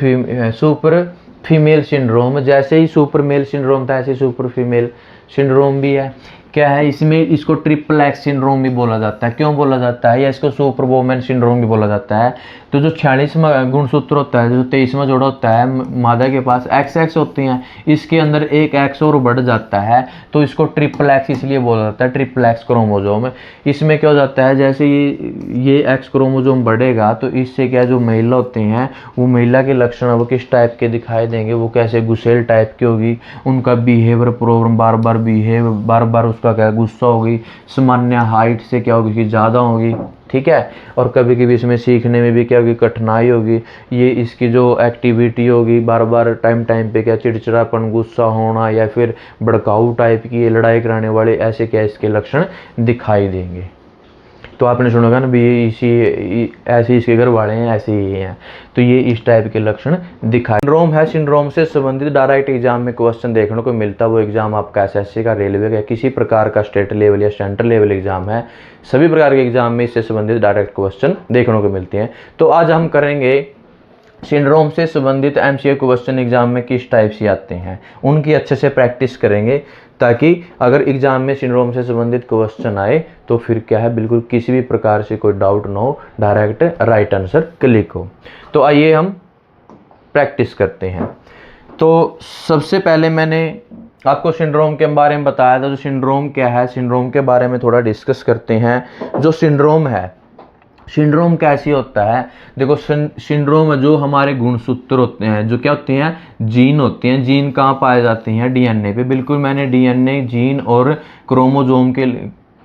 फीमेल सिंड्रोम, जैसे ही सुपर मेल सिंड्रोम था ऐसे ही सुपर फीमेल सिंड्रोम भी है। क्या है इसमें, इसको ट्रिपल एक्स सिंड्रोम भी बोला जाता है। क्यों बोला जाता है, या इसको सुपर वोमेन सिंड्रोम भी बोला जाता है। तो जो 46वां गुणसूत्र होता है, जो 23वां जोड़ा होता है मादा के पास, XX होते हैं, इसके अंदर एक X और बढ़ जाता है, तो इसको ट्रिपल एक्स इसलिए बोला जाता है, ट्रिपल एक्स क्रोमोजोम। इसमें क्या हो जाता है, जैसे ये X क्रोमोजोम बढ़ेगा तो इससे क्या, जो महिला होते हैं वो महिला के लक्षण वो किस टाइप के दिखाई देंगे, वो कैसे गुस्सेल टाइप की होगी, उनका बिहेवियर प्रॉब्लम, बार बार उसका क्या गुस्सा होगी, सामान्य हाइट से क्या होगी कि ज़्यादा होगी। ठीक है? और कभी कभी इसमें सीखने में भी क्या होगी, कठिनाई होगी। ये इसकी जो एक्टिविटी होगी, बार बार टाइम पे क्या चिड़चिड़ापन, गुस्सा होना, या फिर भड़काऊ टाइप की लड़ाई कराने वाले, ऐसे क्या इसके लक्षण दिखाई देंगे। तो आपने सुना होगा ना भी ऐसे इसके घर वाले हैं, ऐसे ही हैं, तो ये इस टाइप के लक्षण दिखाई। सिंड्रोम है, सिंड्रोम से संबंधित डायरेक्ट एग्जाम में क्वेश्चन देखने को मिलता है। वो एग्जाम आपका SSC का, रेलवे का, किसी प्रकार का स्टेट लेवल या सेंट्रल लेवल एग्जाम है, सभी प्रकार के एग्जाम में इससे संबंधित डायरेक्ट क्वेश्चन देखने को मिलते हैं। तो आज हम करेंगे सिंड्रोम से संबंधित MCQ क्वेश्चन एग्जाम में किस टाइप से आते हैं, उनकी अच्छे से प्रैक्टिस करेंगे, ताकि अगर एग्जाम में सिंड्रोम से संबंधित क्वेश्चन आए तो फिर क्या है, बिल्कुल किसी भी प्रकार से कोई डाउट ना हो, डायरेक्ट राइट आंसर क्लिक हो। तो आइए हम प्रैक्टिस करते हैं। तो सबसे पहले मैंने आपको सिंड्रोम के बारे में बताया था। जो सिंड्रोम क्या है, सिंड्रोम के बारे में थोड़ा डिस्कस करते हैं। जो सिंड्रोम है, सिंड्रोम कैसी होता है, देखो सिंड्रोम में जो हमारे गुणसूत्र होते हैं, जो क्या होते हैं, जीन होते हैं। जीन कहाँ पाए जाते हैं, डीएनए पे। बिल्कुल मैंने डीएनए, जीन और क्रोमोजोम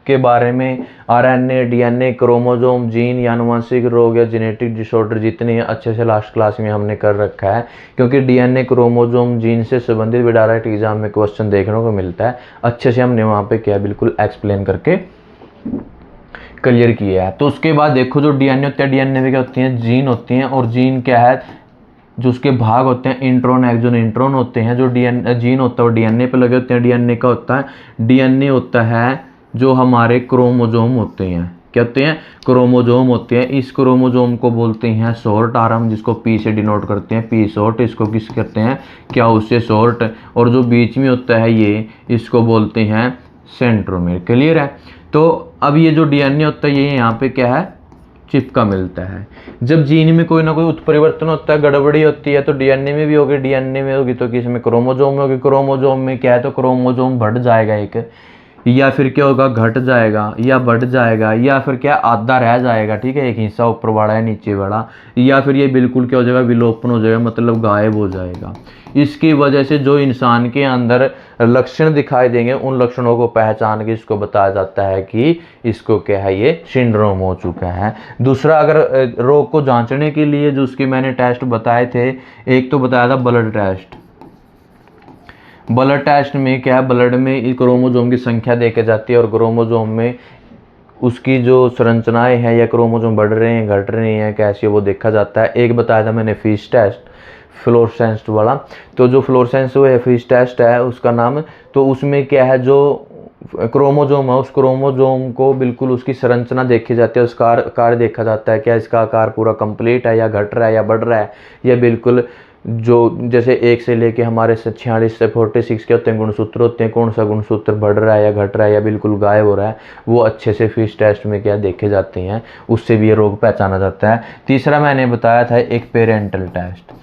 के बारे में, आरएनए, डीएनए, क्रोमोजोम, जीन या आनुवंशिक रोग या जेनेटिक डिसऑर्डर जितने हैं अच्छे से लास्ट क्लास में हमने कर रखा है। क्योंकि डीएनए, क्रोमोजोम, जीन से संबंधित भी डायरेक्ट एग्जाम में क्वेश्चन देखने को मिलता है। अच्छे से हमने वहाँ पे क्या बिल्कुल एक्सप्लेन करके क्लियर किया है। तो उसके बाद देखो जो डीएनए होता है, डीएनए में क्या होती हैं, जीन होती हैं। और जीन क्या है, जो उसके भाग होते हैं, इंट्रॉन, एक्सॉन, इंट्रॉन होते हैं। जो जीन होता है वो डीएनए पे लगे होते हैं। डीएनए का होता है, डीएनए होता है जो हमारे क्रोमोजोम होते हैं। क्या होते हैं, क्रोमोजोम होते हैं। इस क्रोमोजोम को बोलते हैं शॉर्ट आर्म, जिसको पी से डिनोट करते हैं, पी शॉर्ट। इसको किस कहते हैं, क्या, उससे शॉर्ट। और जो बीच में होता है ये, इसको बोलते हैं सेंट्रोमेर। क्लियर है। तो अब ये जो डीएनए होता है ये यहाँ पे क्या है, चिपका मिलता है। जब जीन में कोई ना कोई उत्परिवर्तन होता है, गड़बड़ी होती है, तो डीएनए में भी होगी। डीएनए में होगी तो किसमें, क्रोमोजोम में होगी। क्रोमोजोम में क्या है, तो क्रोमोजोम बढ़ जाएगा एक, या फिर क्या होगा, घट जाएगा, या बढ़ जाएगा, या फिर क्या, आधा रह जाएगा। ठीक है, एक हिस्सा ऊपर वाला है, नीचे वाला। या फिर ये बिल्कुल क्या हो जाएगा, विलोपन हो जाएगा, मतलब गायब हो जाएगा। इसकी वजह से जो इंसान के अंदर लक्षण दिखाई देंगे, उन लक्षणों को पहचान के इसको बताया जाता है कि इसको क्या है, ये सिंड्रोम हो चुका है। दूसरा, अगर रोग को जांचने के लिए जो उसके मैंने टेस्ट बताए थे, एक तो बताया था ब्लड टेस्ट। ब्लड टेस्ट में क्या है, ब्लड में क्रोमोजोम की संख्या देखी जाती है और क्रोमोजोम में उसकी जो संरचनाएं हैं, या क्रोमोजोम बढ़ रहे हैं, घट रहे हैं, कैसी है, वो देखा जाता है। एक बताया था मैंने फिश टेस्ट, फ्लोरेसेंस वाला। तो जो फ्लोरेसेंस वो है, फिश टेस्ट है उसका नाम। तो उसमें क्या है, जो क्रोमोजोम है, उस क्रोमोजोम को बिल्कुल उसकी संरचना देखी जाती है, उसका आकार देखा जाता है, क्या इसका आकार पूरा कंप्लीट है, या घट रहा है, या बढ़ रहा है, या बिल्कुल जो जैसे 1 से लेके हमारे 46 से 46 के होते हैं गुणसूत्र होते हैं, कौन सा गुणसूत्र बढ़ रहा है, या घट रहा है, या बिल्कुल गायब हो रहा है, वो अच्छे से फिश टेस्ट में क्या देखे जाते हैं। उससे भी ये रोग पहचाना जाता है। तीसरा मैंने बताया था एक पेरेंटल टेस्ट।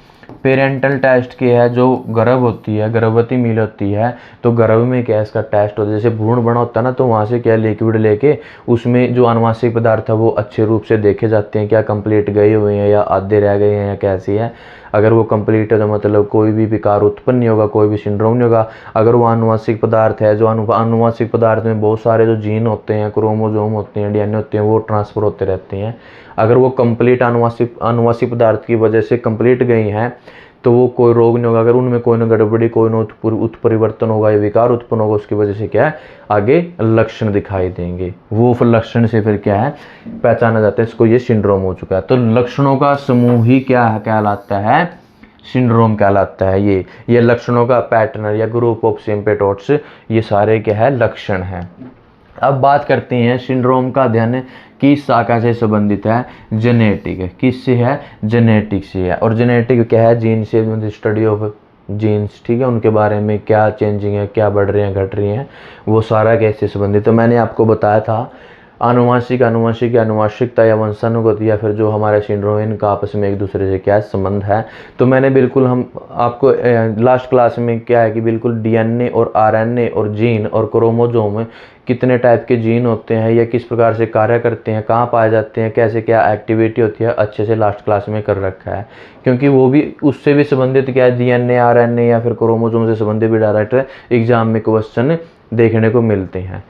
पेरेंटल टेस्ट क्या है, जो गर्भ होती है, गर्भवती मील होती है, तो गर्भ में क्या है, इसका टेस्ट होता है। जैसे भ्रूण बना होता है ना, तो वहाँ से क्या लिक्विड लेके उसमें जो आनुवंशिक पदार्थ है वो अच्छे रूप से देखे जाते हैं, क्या कंप्लीट गए हुए हैं, या आधे रह गए हैं, या कैसी है। अगर वो कंप्लीट है तो मतलब कोई भी विकार उत्पन्न नहीं होगा, कोई भी सिंड्रोम नहीं होगा। अगर वो आनुवंशिक पदार्थ है, जो आनुवंशिक पदार्थ में बहुत सारे जो जीन होते हैं, क्रोमोजोम होते हैं, डीएनए होते हैं, वो ट्रांसफर होते रहते हैं। अगर वो कंप्लीट आनुवंशिक पदार्थ की वजह से कंप्लीट गई हैं, तो वो कोई रोग नहीं होगा। अगर उनमें कोई ना गड़बड़ी, कोई ना उत्परिवर्तन होगा, या विकार उत्पन्न होगा, उसकी वजह से क्या है, आगे लक्षण दिखाई देंगे। वो फिर लक्षण से फिर क्या है, पहचाना जाता है इसको ये सिंड्रोम हो चुका है। तो लक्षणों का समूह ही क्या कहलाता है, सिंड्रोम कहलाता है। ये लक्षणों का पैटर्न या ग्रुप ऑफ सिम्पटोम्स, ये सारे क्या है, लक्षण हैं। अब बात करते हैं सिंड्रोम का अध्ययन किस शाखा से संबंधित है, जेनेटिक। किससे है, जेनेटिक से है। और जेनेटिक क्या है, जीन से, स्टडी ऑफ जीन्स। ठीक है, उनके बारे में क्या चेंजिंग है, क्या बढ़ रहे हैं, घट रही हैं, वो सारा कैसे संबंधित। तो मैंने आपको बताया था आनुवंशिकता या वंशानुगत, या फिर जो हमारे सिंड्रोम, इनका आपस में एक दूसरे से क्या संबंध है। तो मैंने बिल्कुल हम आपको लास्ट क्लास में क्या है कि बिल्कुल डीएनए और आरएनए और जीन और क्रोमोजोम कितने टाइप के जीन होते हैं, या किस प्रकार से कार्य करते हैं, कहाँ पाए जाते हैं, कैसे क्या एक्टिविटी होती है, अच्छे से लास्ट क्लास में कर रखा है। क्योंकि वो भी उससे भी संबंधित क्या है, डीएनए, आरएनए या फिर क्रोमोजोम से संबंधित भी डायरेक्ट एग्जाम में क्वेश्चन देखने को मिलते हैं।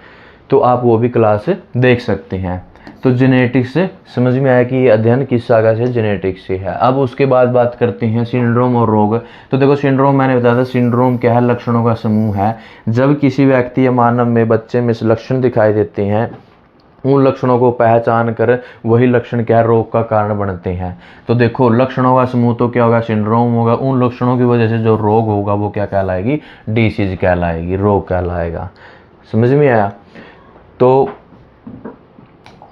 तो आप वो भी क्लास देख सकते हैं। तो जेनेटिक्स से समझ में आया कि ये अध्ययन किस शाखा से, जेनेटिक्स से है। अब उसके बाद बात करते हैं सिंड्रोम और रोग। तो देखो सिंड्रोम मैंने बताया था, सिंड्रोम क्या है, लक्षणों का समूह है। जब किसी व्यक्ति या मानव में, बच्चे में लक्षण दिखाई देते हैं, उन लक्षणों को पहचान कर वही लक्षण क्या है, रोग का कारण बनते हैं। तो देखो लक्षणों का समूह तो क्या होगा, सिंड्रोम होगा। उन लक्षणों की वजह से जो रोग होगा वो क्या कहलाएगी, डिसीज कहलाएगी, रोग कहलाएगा। समझ में आया। तो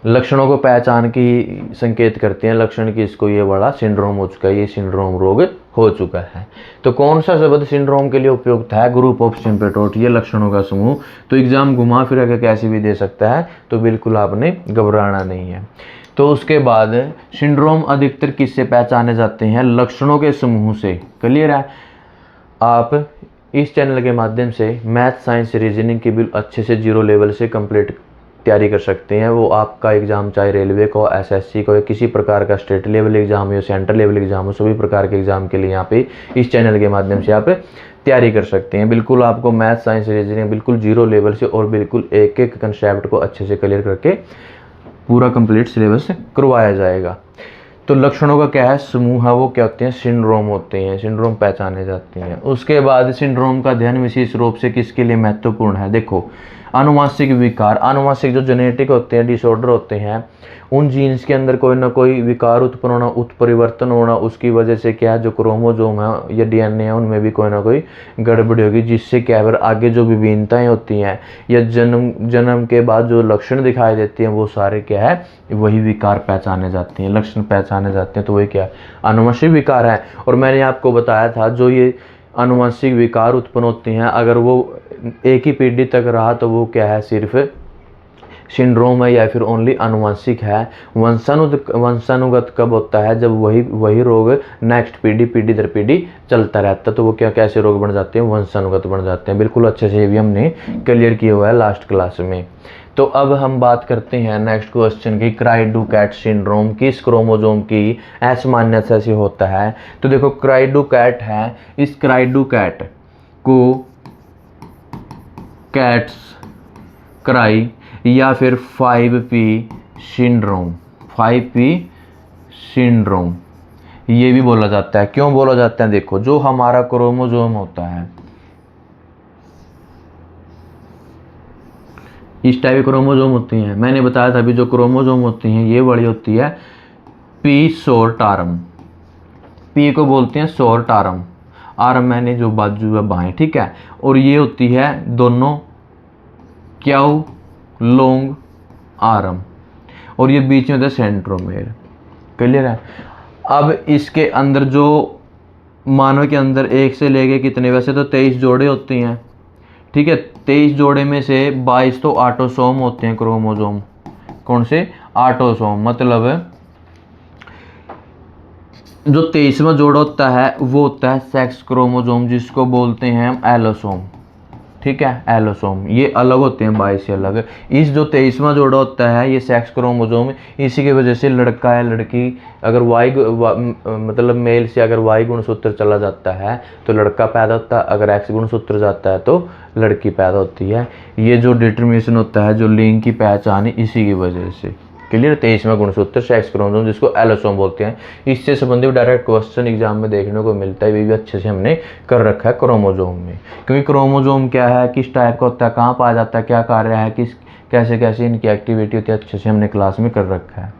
लक्षणों को पहचान की संकेत करते हैं लक्षण की, इसको ये बड़ा सिंड्रोम हो चुका है, ये सिंड्रोम रोग हो चुका है। तो कौन सा शब्द सिंड्रोम के लिए उपयुक्त है, ग्रुप ऑफ सिम्पटोम्स, ये लक्षणों का समूह। तो एग्जाम घुमा फिरा के कैसे भी दे सकता है, तो बिल्कुल आपने घबराना नहीं है। तो उसके बाद सिंड्रोम अधिकतर किससे पहचाने जाते हैं, लक्षणों के समूह से। क्लियर है। आप इस चैनल के माध्यम से मैथ, साइंस, रीजनिंग की भी अच्छे से 0 लेवल से कंप्लीट तैयारी कर सकते हैं। वो आपका एग्ज़ाम चाहे रेलवे का हो, एसएससी का हो, किसी प्रकार का स्टेट लेवल एग्ज़ाम हो, सेंट्रल लेवल एग्ज़ाम हो, सभी प्रकार के एग्ज़ाम के लिए यहाँ पे इस चैनल के माध्यम से आप तैयारी कर सकते हैं। बिल्कुल आपको मैथ, साइंस, रीजनिंग बिल्कुल 0 लेवल से और बिल्कुल एक एक कंसेप्ट को अच्छे से क्लियर करके पूरा कंप्लीट सिलेबस करवाया जाएगा। तो लक्षणों का क्या है, समूह है, वो क्या होते हैं, सिंड्रोम होते हैं, सिंड्रोम पहचाने जाते हैं। उसके बाद सिंड्रोम का अध्ययन विशेष रूप से किसके लिए महत्वपूर्ण है, देखो आनुवांशिक विकार, आनुवांशिक जो जेनेटिक होते हैं, डिसऑर्डर होते हैं, उन जीन्स के अंदर कोई ना कोई विकार उत्पन्न होना, उत्परिवर्तन होना, उसकी वजह से क्या है जो क्रोमोजोम है या डीएनए है उनमें भी कोई ना कोई गड़बड़ी होगी, जिससे क्या है आगे जो विभिन्नताएं होती हैं या जन्म के बाद जो लक्षण दिखाई देते हैं वो सारे क्या है, वही विकार पहचाने जाते हैं, लक्षण पहचाने जाते हैं। तो वही क्या है, आनुवंशिक विकार है। और मैंने आपको बताया था जो ये आनुवंशिक विकार उत्पन्न होते हैं अगर वो एक ही पीढ़ी तक रहा तो वो क्या है, सिर्फ सिंड्रोम है या फिर ओनली आनुवंशिक है। वंशानुगत कब होता है, जब वही रोग नेक्स्ट पीढ़ी दर पीढ़ी चलता रहता है, तो वो क्या कैसे रोग बन जाते हैं, वंशानुगत बन जाते हैं। बिल्कुल अच्छे से ये भी हमने क्लियर किया हुआ है लास्ट क्लास में। तो अब हम बात करते हैं नेक्स्ट क्वेश्चन की, क्राई डू कैट सिंड्रोम किस क्रोमोजोम की असामान्यता से होता है। तो देखो क्राई डू कैट है, इस क्राई डू कैट को कैट्स क्राई या फिर 5p सिंड्रोम, 5p सिंड्रोम ये भी बोला जाता है। क्यों बोला जाता है, देखो जो हमारा क्रोमोजोम होता है, इस टाइप की क्रोमोजोम होती हैं, मैंने बताया था अभी जो क्रोमोजोम होती हैं ये बड़ी होती है पी शोर्टारम, पी को बोलते हैं शोर्टारम, आर्म मैंने जो बाजू है बाएं, ठीक है। और ये होती है दोनों क्याउ लॉन्ग आर्म, और ये बीच में होता है सेंट्रोमेर, क्लियर है। अब इसके अंदर जो मानव के अंदर एक से लेके कितने, वैसे तो 23 जोड़े होते हैं, ठीक है। 23 जोड़े में से 22 तो ऑटोसोम होते हैं क्रोमोजोम, कौन से, ऑटोसोम, मतलब जो 23वां जोड़ा होता है वो होता है सेक्स क्रोमोजोम, जिसको बोलते हैं हम एलोसोम, ठीक है, एलोसोम। ये अलग होते हैं 22 से अलग। इस जो 23वां जोड़ा होता है ये सेक्स क्रोमोजोम, इसी की वजह से लड़का है लड़की, अगर मतलब मेल से अगर वाई गुणसूत्र चला जाता है तो लड़का पैदा होता है, अगर एक्स गुणसूत्र जाता है तो लड़की पैदा होती है। ये जो डिटर्मिनेशन होता है, जो लिंग की पहचान है, इसी की वजह से, क्लियर। 23वां गुणसूत्र सेक्स क्रोमोसोम जिसको एलोसोम बोलते हैं। इससे संबंधित डायरेक्ट क्वेश्चन एग्जाम में देखने को मिलता है, ये भी अच्छे से हमने कर रखा है क्रोमोजोम में, क्योंकि क्रोमोजोम क्या है, किस टाइप का होता है, कहाँ पाया जाता है, क्या कार्य है, किस कैसे कैसे इनकी एक्टिविटी होती है, अच्छे से हमने क्लास में कर रखा है।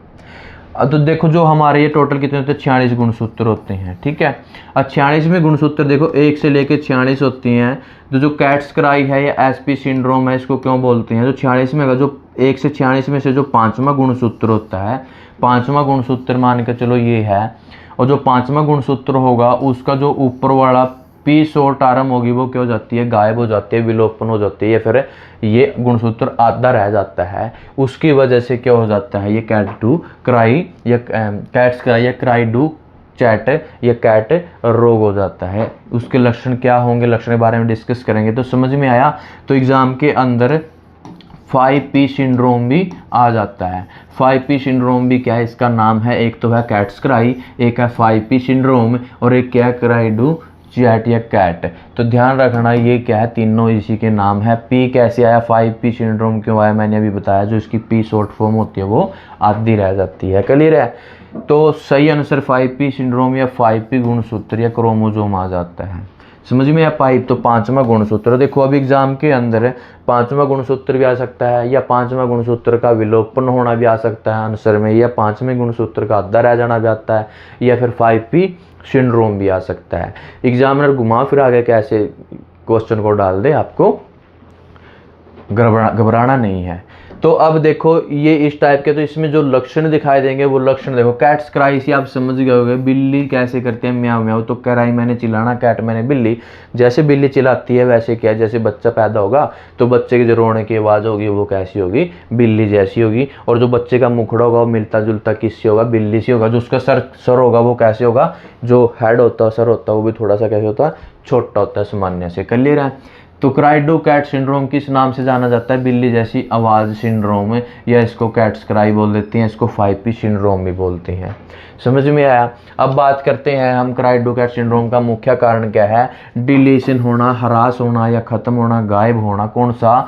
अब तो देखो जो हमारे ये टोटल कितने होते हैं, 46 गुणसूत्र होते हैं, ठीक है। अब 46 में गुणसूत्र देखो 1 से लेकर 46 होती हैं। जो कैट्स क्राई है या एसपी सिंड्रोम है, इसको क्यों बोलते हैं, जो 46 में जो 1 से 46 में से जो 5वां गुणसूत्र होता है, 5वां गुणसूत्र मान के चलो ये है, और जो 5वां गुणसूत्र होगा उसका जो ऊपर वाला पी शोर्टारम होगी वो क्या हो जाती है, गायब हो जाती है, विलोपन हो जाती है, या फिर ये गुणसूत्र आधा रह जाता है। उसकी वजह से क्या हो जाता है, ये कैट डू क्राई या कैट्स क्राई या क्राई डू चैट या कैट रोग हो जाता है। उसके लक्षण क्या होंगे, लक्षण के बारे में डिस्कस करेंगे। तो समझ में आया, तो एग्जाम के अंदर 5p सिंड्रोम भी आ जाता है। 5p सिंड्रोम भी क्या है, इसका नाम है, एक तो है कैट्स क्राई, एक है 5p सिंड्रोम, और एक क्या है क्राई डू चैट या कैट। तो ध्यान रखना ये क्या है, तीनों इसी के नाम है। p कैसे आया, 5p सिंड्रोम क्यों आया, मैंने अभी बताया, जो इसकी p शॉर्ट फॉर्म होती है वो आधी रह जाती है, क्लियर है। तो सही आंसर 5p सिंड्रोम या 5p गुणसूत्र या क्रोमोजोम आ जाता है। समझ में आ पाई। तो 5वां गुणसूत्र देखो, अब एग्जाम के अंदर 5वां गुणसूत्र भी आ सकता है, या 5वां गुणसूत्र का विलोपन होना भी आ सकता है आंसर में, या 5वें गुणसूत्र का आधा रह जाना भी आता है, या फिर 5p सिंड्रोम भी आ सकता है। एग्जामिनर घुमा फिरा के कैसे क्वेश्चन को डाल दे, आपको घबराना नहीं है। तो अब देखो ये इस टाइप के, तो इसमें जो लक्षण दिखाई देंगे वो लक्षण देखो, कैट्स क्राई से आप समझ गए होंगे, बिल्ली कैसे करते हैं म्याऊ म्याऊ, तो कराई मैंने चिल्लाना, कैट मैंने बिल्ली। जैसे बिल्ली चिल्लाती है वैसे क्या, जैसे बच्चा पैदा होगा तो बच्चे की जो रोने की आवाज़ होगी वो कैसी होगी, बिल्ली जैसी होगी। और जो बच्चे का मुखड़ा होगा वो मिलता जुलता किससे होगा, बिल्ली से होगा। जो उसका सर होगा वो कैसे होगा, जो हेड होता है सर होता है वो भी थोड़ा सा कैसे होता है, छोटा होता है सामान्य से। क्लियर है। तो क्राइडो कैट सिंड्रोम किस नाम से जाना जाता है, बिल्ली जैसी आवाज़ सिंड्रोम, या इसको कैट्स क्राई बोल देते हैं, इसको 5P सिंड्रोम भी बोलते हैं। समझ में आया। अब बात करते हैं हम क्राइडो कैट सिंड्रोम का मुख्य कारण क्या है, डिलीशन होना, हरास होना या ख़त्म होना, गायब होना। कौन सा,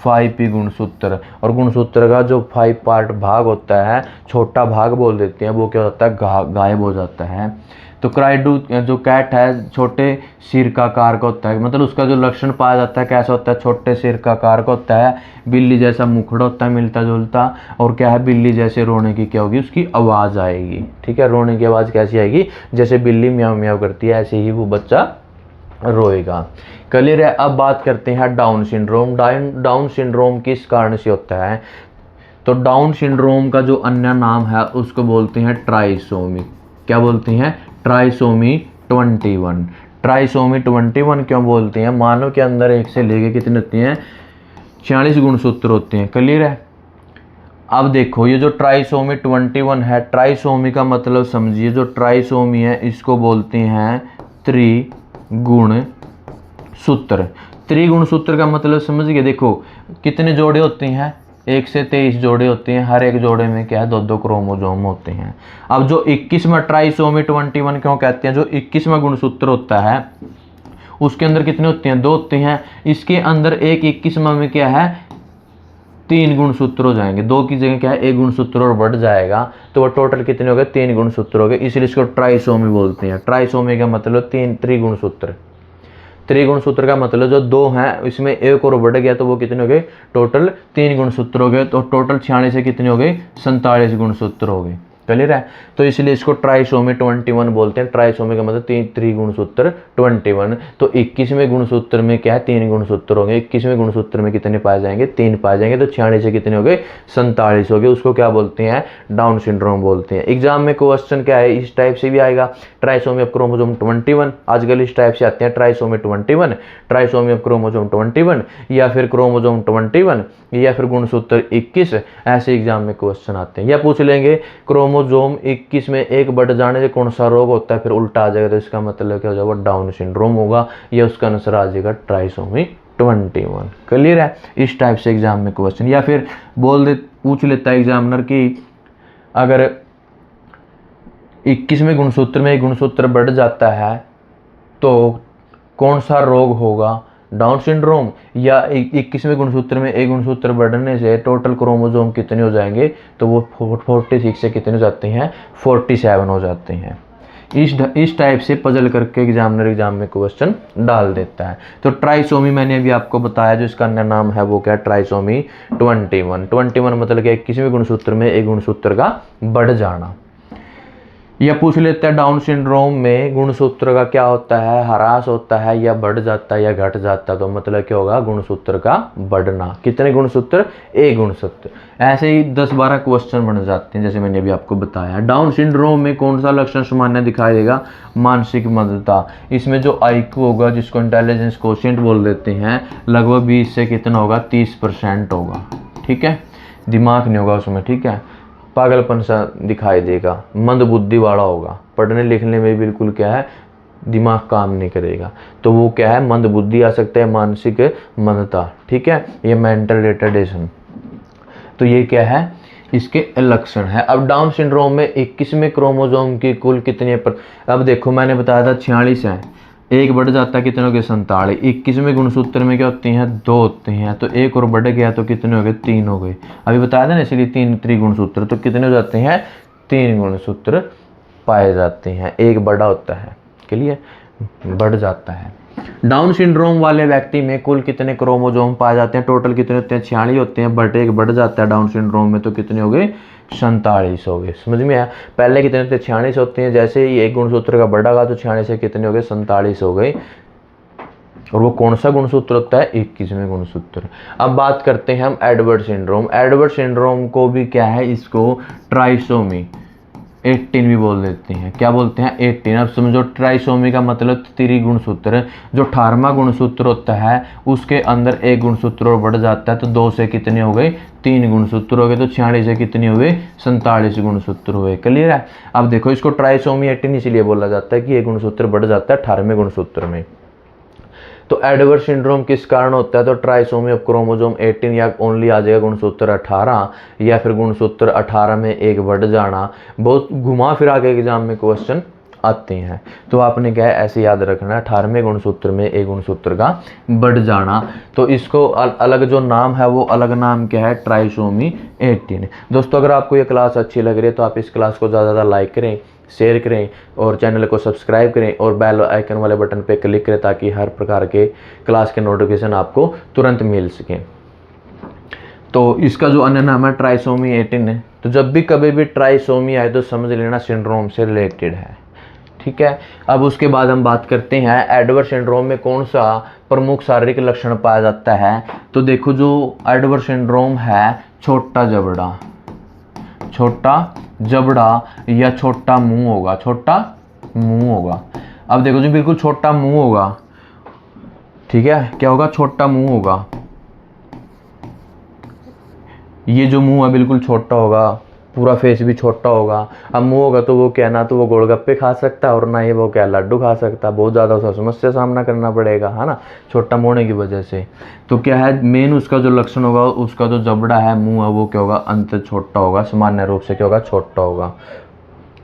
5P गुणसूत्र। और गुणसूत्र का जो 5 पार्ट भाग होता है, छोटा भाग बोल देते हैं, वो क्या होता है, गायब हो जाता है। तो क्राइडो जो कैट है छोटे सिर का आकार का होता है, मतलब उसका जो लक्षण पाया जाता है कैसा होता है, छोटे सिर का आकार का होता है, बिल्ली जैसा मुखड़ा होता है मिलता जुलता, और क्या है, बिल्ली जैसे रोने की क्या होगी, उसकी आवाज़ आएगी। ठीक है, रोने की आवाज़ कैसी आएगी, जैसे बिल्ली म्याऊ म्याऊ करती है ऐसे ही वो बच्चा रोएगा। क्लियर है। अब बात करते हैं डाउन सिंड्रोम। डाउन सिंड्रोम किस कारण से होता है, तो डाउन सिंड्रोम का जो अन्य नाम है उसको बोलते हैं ट्राइसोमी। क्या बोलते हैं, ट्राइसोमी 21। ट्राइसोमी 21 क्यों बोलते हैं, मानव के अंदर एक से लेके कितने होते हैं, 46 गुणसूत्र होते हैं। क्लियर है। अब देखो ये जो ट्राइसोमी 21 है, ट्राइसोमी का मतलब समझिए, जो ट्राइसोमी है इसको बोलते हैं त्रिगुण सूत्र। त्रिगुण सूत्र का मतलब समझ गए। देखो कितने जोड़े होते हैं, 1 से 23 जोड़े होते हैं, हर एक जोड़े में क्या है, 2-2 क्रोमोसोम होते हैं। अब जो 21वां ट्राइसोमी 21 क्यों कहते हैं, जो 21वां गुणसूत्र होता है उसके अंदर कितने होते हैं, 2 होते हैं। इसके अंदर एक 21वां में क्या है, 3 गुणसूत्र हो जाएंगे, 2 की जगह क्या है 1 गुणसूत्र और बढ़ जाएगा, तो वो टोटल कितने हो गए, 3 गुणसूत्र हो गए, इसलिए इसको ट्राइसोमी बोलते हैं। ट्राइसोमी का मतलब 3 त्रिगुणसूत्र। त्रिगुणसूत्र का मतलब जो 2 हैं इसमें 1 और बढ़ गया तो वो कितने हो गए, टोटल 3 गुणसूत्र हो गए, तो टोटल 46 से कितने हो गए, 47 गुणसूत्र हो गए। क्लियर है। तो इसलिए इसको ट्राइसोमी 21 बोलते हैं। ट्राइसोमी का मतलब 3 त्रिगुणसूत्र 21। तो 21वें गुणसूत्र में क्या है, 3 गुणसूत्र होंगे, 21वें गुणसूत्र में कितने पाए जाएंगे, 3 पाए जाएंगे, तो 46 से कितने हो गए, 47 हो गए। उसको क्या बोलते हैं, डाउन सिंड्रोम बोलते हैं। एग्जाम में क्वेश्चन क्या है, इस टाइप से भी आएगा, ट्राइसोमी ऑफ क्रोमोसोम 21, आजकल इस टाइप से आते हैं, ट्राइसोमी 21, ट्राइसोमी ऑफ क्रोमोसोम 21, या फिर क्रोमोसोम 21, या फिर गुणसूत्र 21, ऐसे एग्जाम में क्वेश्चन आते हैं। या पूछ लेंगे क्रोमोसोम 21 में 1 बढ़ जाने से कौन सा रोग होता है, फिर उल्टा आ जाएगा, तो इसका मतलब क्या हो जाएगा, डाउन सिंड्रोम होगा, या उसका आंसर आ जाएगा ट्राइसोमी 21। क्लियर है। इस टाइप से एग्जाम में क्वेश्चन, या फिर पूछ लेता है एग्जामिनर कि अगर 21वें गुणसूत्र में 1 गुणसूत्र बढ़ जाता है तो कौन सा रोग होगा, डाउन सिंड्रोम, या 21वें गुणसूत्र में 1 गुणसूत्र बढ़ने से टोटल क्रोमोसोम कितने हो जाएंगे, तो वो 46 से कितने हो जाते हैं, 47 हो जाते हैं। इस टाइप से पजल करके एग्जामिनर एग्जाम में क्वेश्चन डाल देता है। तो ट्राइसोमी मैंने अभी आपको बताया, जो इसका अन्य नाम है वो क्या, ट्राइसोमी 21 मतलब कि 21वें गुणसूत्र में 1 गुणसूत्र का बढ़ जाना। यह पूछ लेते हैं डाउन सिंड्रोम में गुणसूत्र का क्या होता है, ह्रास होता है या बढ़ जाता है या घट जाता है, तो मतलब क्या होगा, गुणसूत्र का बढ़ना। कितने गुणसूत्र, 1 गुणसूत्र। ऐसे ही 10-12 क्वेश्चन बन जाते हैं, जैसे मैंने अभी आपको बताया। डाउन सिंड्रोम में कौन सा लक्षण सामान्य दिखाई देगा, मानसिक मंदता। इसमें जो IQ होगा, जिसको इंटेलिजेंस कोशिएंट बोल देते हैं, लगभग 20 से कितना होगा, 30% होगा। ठीक है, दिमाग नहीं होगा उसमें। ठीक है, पागलपन सा दिखाई देगा, मंद बुद्धि वाला होगा, पढ़ने लिखने में बिल्कुल क्या है, दिमाग काम नहीं करेगा, तो वो क्या है, मंद बुद्धि आ सकता है, मानसिक मंदता। ठीक है, ये मेंटल रिटार्डेशन। तो ये क्या है, इसके लक्षण है। अब डाउन सिंड्रोम में 21वें क्रोमोसोम की कुल कितने अब देखो मैंने बताया था 46 है, 1 बढ़ जाता है, कितने हो गए, 47। 21वें गुणसूत्र में क्या होते हैं, 2 होते हैं, तो 1 और बढ़ गया तो कितने हो गए, 3 हो गए। अभी बताया था ना, इसलिए 3 त्रिगुणसूत्र, तो कितने हो जाते हैं, 3 गुणसूत्र पाए जाते हैं, 1 बड़ा होता है, के लिए बढ़ जाता है। डाउन सिंड्रोम वाले व्यक्ति में कुल कितने क्रोमोसोम पाए जाते हैं, टोटल कितने होते हैं, 46 होते हैं, बट 1 बढ़ जाता है डाउन सिंड्रोम में, तो कितने हो गए, 47 हो गए। समझ में आया। पहले कितने थे, 46 होते हैं, जैसे ही 1 गुणसूत्र का बढ़ागा तो 46 से कितने हो गए, 47 हो गए। और वो कौन सा गुणसूत्र होता है? 21वें गुणसूत्र। अब बात करते हैं हम एडवर्ड सिंड्रोम। एडवर्ड सिंड्रोम को भी क्या है, इसको ट्राइसोमी 18 भी बोल देते हैं। क्या बोलते हैं? 18। अब समझो ट्राइसोमी का मतलब त्रिगुणसूत्र। जो 18वां गुणसूत्र होता है उसके अंदर एक गुणसूत्र और बढ़ जाता है, तो 2 से कितने हो गए? 3 गुणसूत्र हो गए। तो 46 से कितने हुए? 47 गुणसूत्र हुए। क्लियर है? अब देखो, इसको ट्राइसोमी 18 इसलिए बोला जाता है कि ये गुणसूत्र बढ़ जाता है 18वें गुणसूत्र में। तो एडवर्ड सिंड्रोम किस कारण होता है? तो ट्राइसोमी ऑफ क्रोमोसोम 18, या ओनली आ जाएगा गुणसूत्र 18, या फिर गुणसूत्र 18 में एक बढ़ जाना। बहुत घुमा फिरा के एग्जाम में क्वेश्चन आते हैं, तो आपने क्या है ऐसे याद रखना है, 18वें गुणसूत्र में एक गुणसूत्र का बढ़ जाना। तो इसको अलग जो नाम है वो अलग नाम क्या है? ट्राइसोमी 18। दोस्तों, अगर आपको ये क्लास अच्छी लग रही है तो आप इस क्लास को ज़्यादा लाइक करें, शेयर करें और चैनल को सब्सक्राइब करें और बेल आइकन वाले बटन पे क्लिक करें, ताकि हर प्रकार के क्लास के नोटिफिकेशन आपको तुरंत मिल सके। तो इसका जो अन्य नाम है ट्राइसोमी 18 है। तो जब भी कभी भी ट्राइसोमी आए तो समझ लेना सिंड्रोम से रिलेटेड है। ठीक है। अब उसके बाद हम बात करते हैं एडवर्ड सिंड्रोम में कौन सा प्रमुख शारीरिक लक्षण पाया जाता है। तो देखो, जो एडवर्ड सिंड्रोम है, छोटा जबड़ा, छोटा जबड़ा या छोटा मुंह होगा, छोटा मुंह होगा। अब देखो जी, बिल्कुल छोटा मुंह होगा। ठीक है, क्या होगा? छोटा मुंह होगा। ये जो मुंह है बिल्कुल छोटा होगा, पूरा फेस भी छोटा होगा। अब मुंह होगा तो वो क्या, ना तो वो गोलगप्पे खा सकता है और ना ही वो क्या लड्डू खा सकता है। बहुत ज़्यादा उसका समस्या सामना करना पड़ेगा, है ना, छोटा मुंह होने की वजह से। तो क्या है मेन उसका जो लक्षण होगा, उसका जो जबड़ा है, मुंह है, वो क्या होगा? अंत छोटा होगा, सामान्य रूप से क्या होगा? छोटा होगा,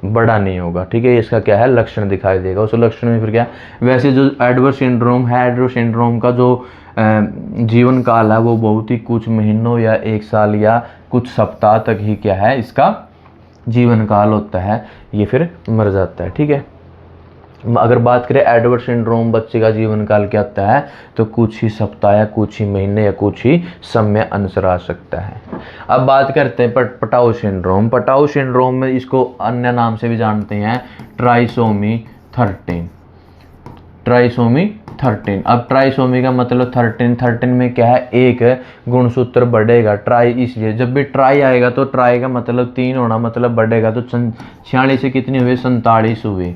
बड़ा नहीं होगा। ठीक है, इसका क्या है? लक्षण दिखाई देगा। उस लक्षण में फिर क्या, वैसे जो एडवर्ड सिंड्रोम है, एडवर्ड सिंड्रोम का जो जीवन काल है वो बहुत ही कुछ महीनों या 1 साल या कुछ सप्ताह तक ही क्या है इसका जीवन काल होता है, ये फिर मर जाता है। ठीक है। अगर बात करें एडवर्ड सिंड्रोम बच्चे का जीवन काल क्या होता है, तो कुछ ही सप्ताह या कुछ ही महीने या कुछ ही समय अनुसार आ सकता है। अब बात करते हैं पटाऊ सिंड्रोम। पटाऊ सिंड्रोम में इसको अन्य नाम से भी जानते हैं, ट्राइसोमी 13। ट्राइसोमी 13। अब ट्राइसोमी का मतलब 13 में क्या है? एक गुणसूत्र बढ़ेगा। ट्राई इसलिए, जब भी ट्राई आएगा तो ट्राई का मतलब 3 होना, मतलब बढ़ेगा। तो 46 से कितने हुए? 47 हुए।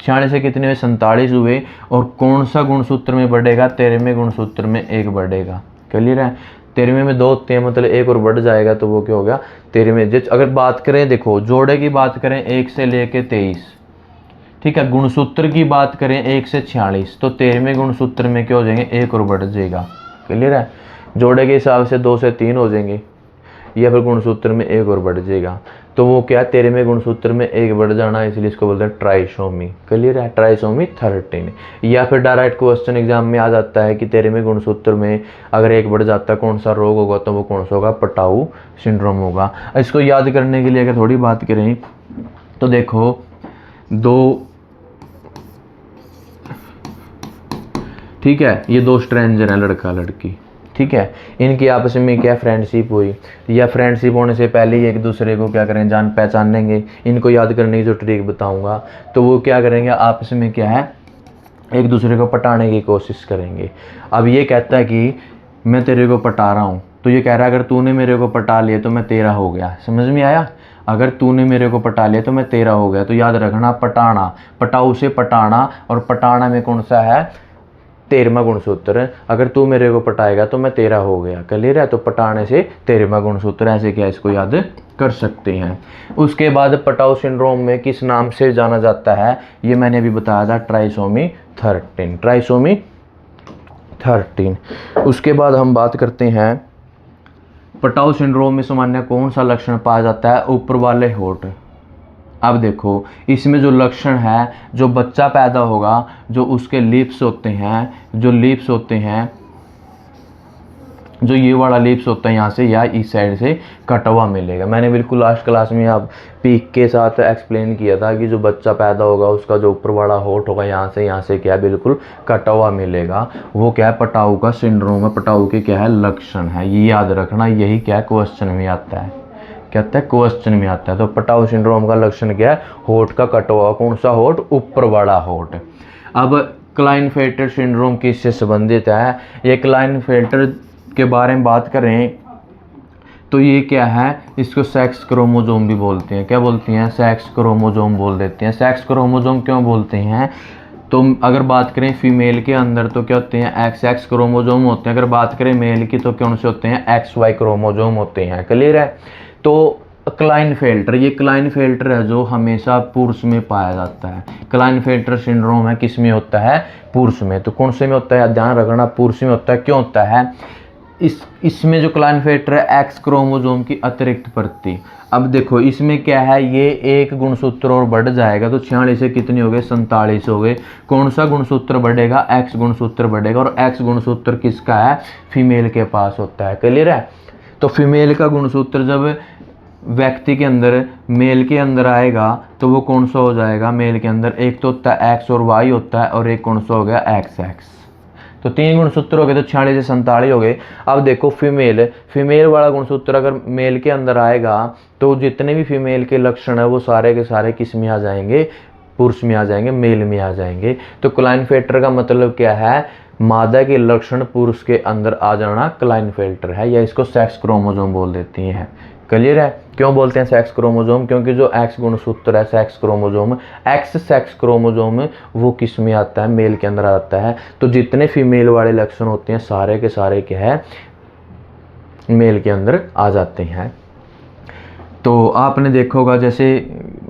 46 से कितने हुए? 47 हुए। और कौन सा गुणसूत्र में बढ़ेगा? 13वें गुणसूत्र में एक बढ़ेगा। क्लियर है? 13वें में 2 होते हैं, मतलब एक और बढ़ जाएगा, तो वो क्या हो गया? 13वें। अगर बात करें, देखो जोड़े की बात करें 1 से लेके 23, ठीक है। गुणसूत्र की बात करें 1 से 46, तो 13वें गुणसूत्र में क्या हो जाएंगे? एक और बढ़ जाएगा। क्लियर है? जोड़े के हिसाब से 2 से 3 हो जाएंगे, या फिर गुणसूत्र में एक और बढ़ जाएगा। तो वो क्या? 13वें गुणसूत्र में एक बढ़ जाना, इसलिए इसको बोलते हैं ट्राइसोमी। क्लियर है? ट्राइसोमी 13। या फिर डायरेक्ट क्वेश्चन एग्जाम में आ जाता है कि 13वें गुणसूत्र में अगर एक बढ़ जाता है, कौन सा रोग होगा? तो वो कौन सा होगा? पटाऊ सिंड्रोम होगा। इसको याद करने के लिए अगर थोड़ी बात करें तो देखो, 2, ठीक है, ये 2 स्ट्रेंजर हैं, लड़का लड़की। ठीक है, इनकी आपस में क्या फ्रेंडशिप हुई, या फ्रेंडशिप होने से पहले ही एक दूसरे को क्या करें? जान पहचानेंगे। इनको याद करने की जो ट्रिक बताऊंगा, तो वो क्या करेंगे? आपस में क्या है? एक दूसरे को पटाने की कोशिश करेंगे। अब ये कहता है कि मैं तेरे को पटा रहा हूँ, तो ये कह रहा है अगर तूने मेरे को पटा लिया तो मैं तेरा हो गया। समझ में आया? अगर तूने मेरे को पटा लिया तो मैं तेरा हो गया। तो याद रखना, पटाना, पटाऊ से पटाना, और पटाना में कौन सा है? 13वां गुणसूत्र। अगर तू मेरे को पटाएगा तो मैं तेरा हो गया। क्लियर है? तो पटाने से 13वां गुणसूत्र, ऐसे क्या इसको याद कर सकते हैं। उसके बाद पटाऊ सिंड्रोम में किस नाम से जाना जाता है, ये मैंने अभी बताया था, ट्राइसोमी 13। ट्राइसोमी 13। उसके बाद हम बात करते हैं पटाऊ सिंड्रोम में सामान्य कौन सा लक्षण पाया जाता है? ऊपर वाले होठ। अब देखो, इसमें जो लक्षण है, जो बच्चा पैदा होगा, जो उसके लिप्स होते हैं, जो लिप्स होते हैं, जो ये वाला लिप्स होता है यहाँ से या इस साइड से कटा हुआ मिलेगा। मैंने बिल्कुल लास्ट क्लास में आप पीक के साथ एक्सप्लेन किया था कि जो बच्चा पैदा होगा उसका जो ऊपर वाला होठ होगा यहाँ से क्या है? बिल्कुल कटा हुआ मिलेगा। वो क्या है? पटाऊ का सिंड्रोम है। पटाऊ के क्या है? लक्षण है। ये याद रखना, यही क्या है? क्वेश्चन में आता है। क्या आता है? क्वेश्चन में आता है। तो पटाऊ सिंड्रोम का लक्षण क्या है? होठ का कटा हुआ। कौन सा होठ? ऊपर वाला होठ। अब क्लाइनफेल्टर सिंड्रोम किससे संबंधित है? ये क्लाइनफेल्टर के बारे में बात करें तो ये क्या है, इसको सेक्स क्रोमोजोम भी बोलते हैं। क्या बोलते हैं? सेक्स क्रोमोजोम बोल देते हैं। सेक्स क्रोमोजोम क्यों बोलते हैं? तो अगर बात करें फीमेल के अंदर तो क्या होते हैं? एक्स एक्स क्रोमोजोम होते हैं। अगर बात करें मेल की तो कौन से होते हैं? एक्स वाई क्रोमोजोम होते हैं। क्लियर है? तो क्लाइनफेल्टर, ये क्लाइनफेल्टर है जो हमेशा पुरुष में पाया जाता है। क्लाइनफेल्टर सिंड्रोम है किस में होता है? पुरुष में। तो कौन से में होता है? ध्यान रखना, पुरुष में होता है। क्यों होता है? इसमें जो क्लाइनफेल्टर है एक्स क्रोमोजोम की अतिरिक्त प्रति। अब देखो इसमें क्या है, ये एक गुणसूत्र और बढ़ जाएगा तो 46 से कितनी हो गए? 47 हो गए। कौन सा गुणसूत्र बढ़ेगा? एक्स गुणसूत्र बढ़ेगा। और एक्स गुणसूत्र किसका है? फीमेल के पास होता है। क्लियर है? तो फीमेल का गुणसूत्र जब व्यक्ति के अंदर मेल के अंदर आएगा तो वो कौन सा हो जाएगा? मेल के अंदर एक तो होता है एक्स और वाई होता है, और एक कौन सा हो गया? X x. तो 3 गुणसूत्र हो गए, तो 46 से 47 हो गए। अब देखो फीमेल वाला गुणसूत्र अगर मेल के अंदर आएगा तो जितने भी फीमेल के लक्षण है वो सारे के सारे किस में आ जाएंगे? पुरुष में आ जाएंगे, मेल में आ जाएंगे। तो क्लाइनफेल्टर का मतलब क्या है? मादा के लक्षण पुरुष के अंदर आ जाना क्लाइनफेल्टर है, या इसको सेक्स क्रोमोजोम बोल देती हैं। क्लियर है? क्यों बोलते हैं सेक्स क्रोमोजोम? क्योंकि जो एक्स गुणसूत्र है sex chromosome, x sex chromosome, वो किस में आता है? मेल के अंदर आता है। तो जितने फीमेल वाले लक्षण होते हैं सारे के सारे क्या है? मेल के अंदर आ जाते हैं। तो आपने देखा होगा जैसे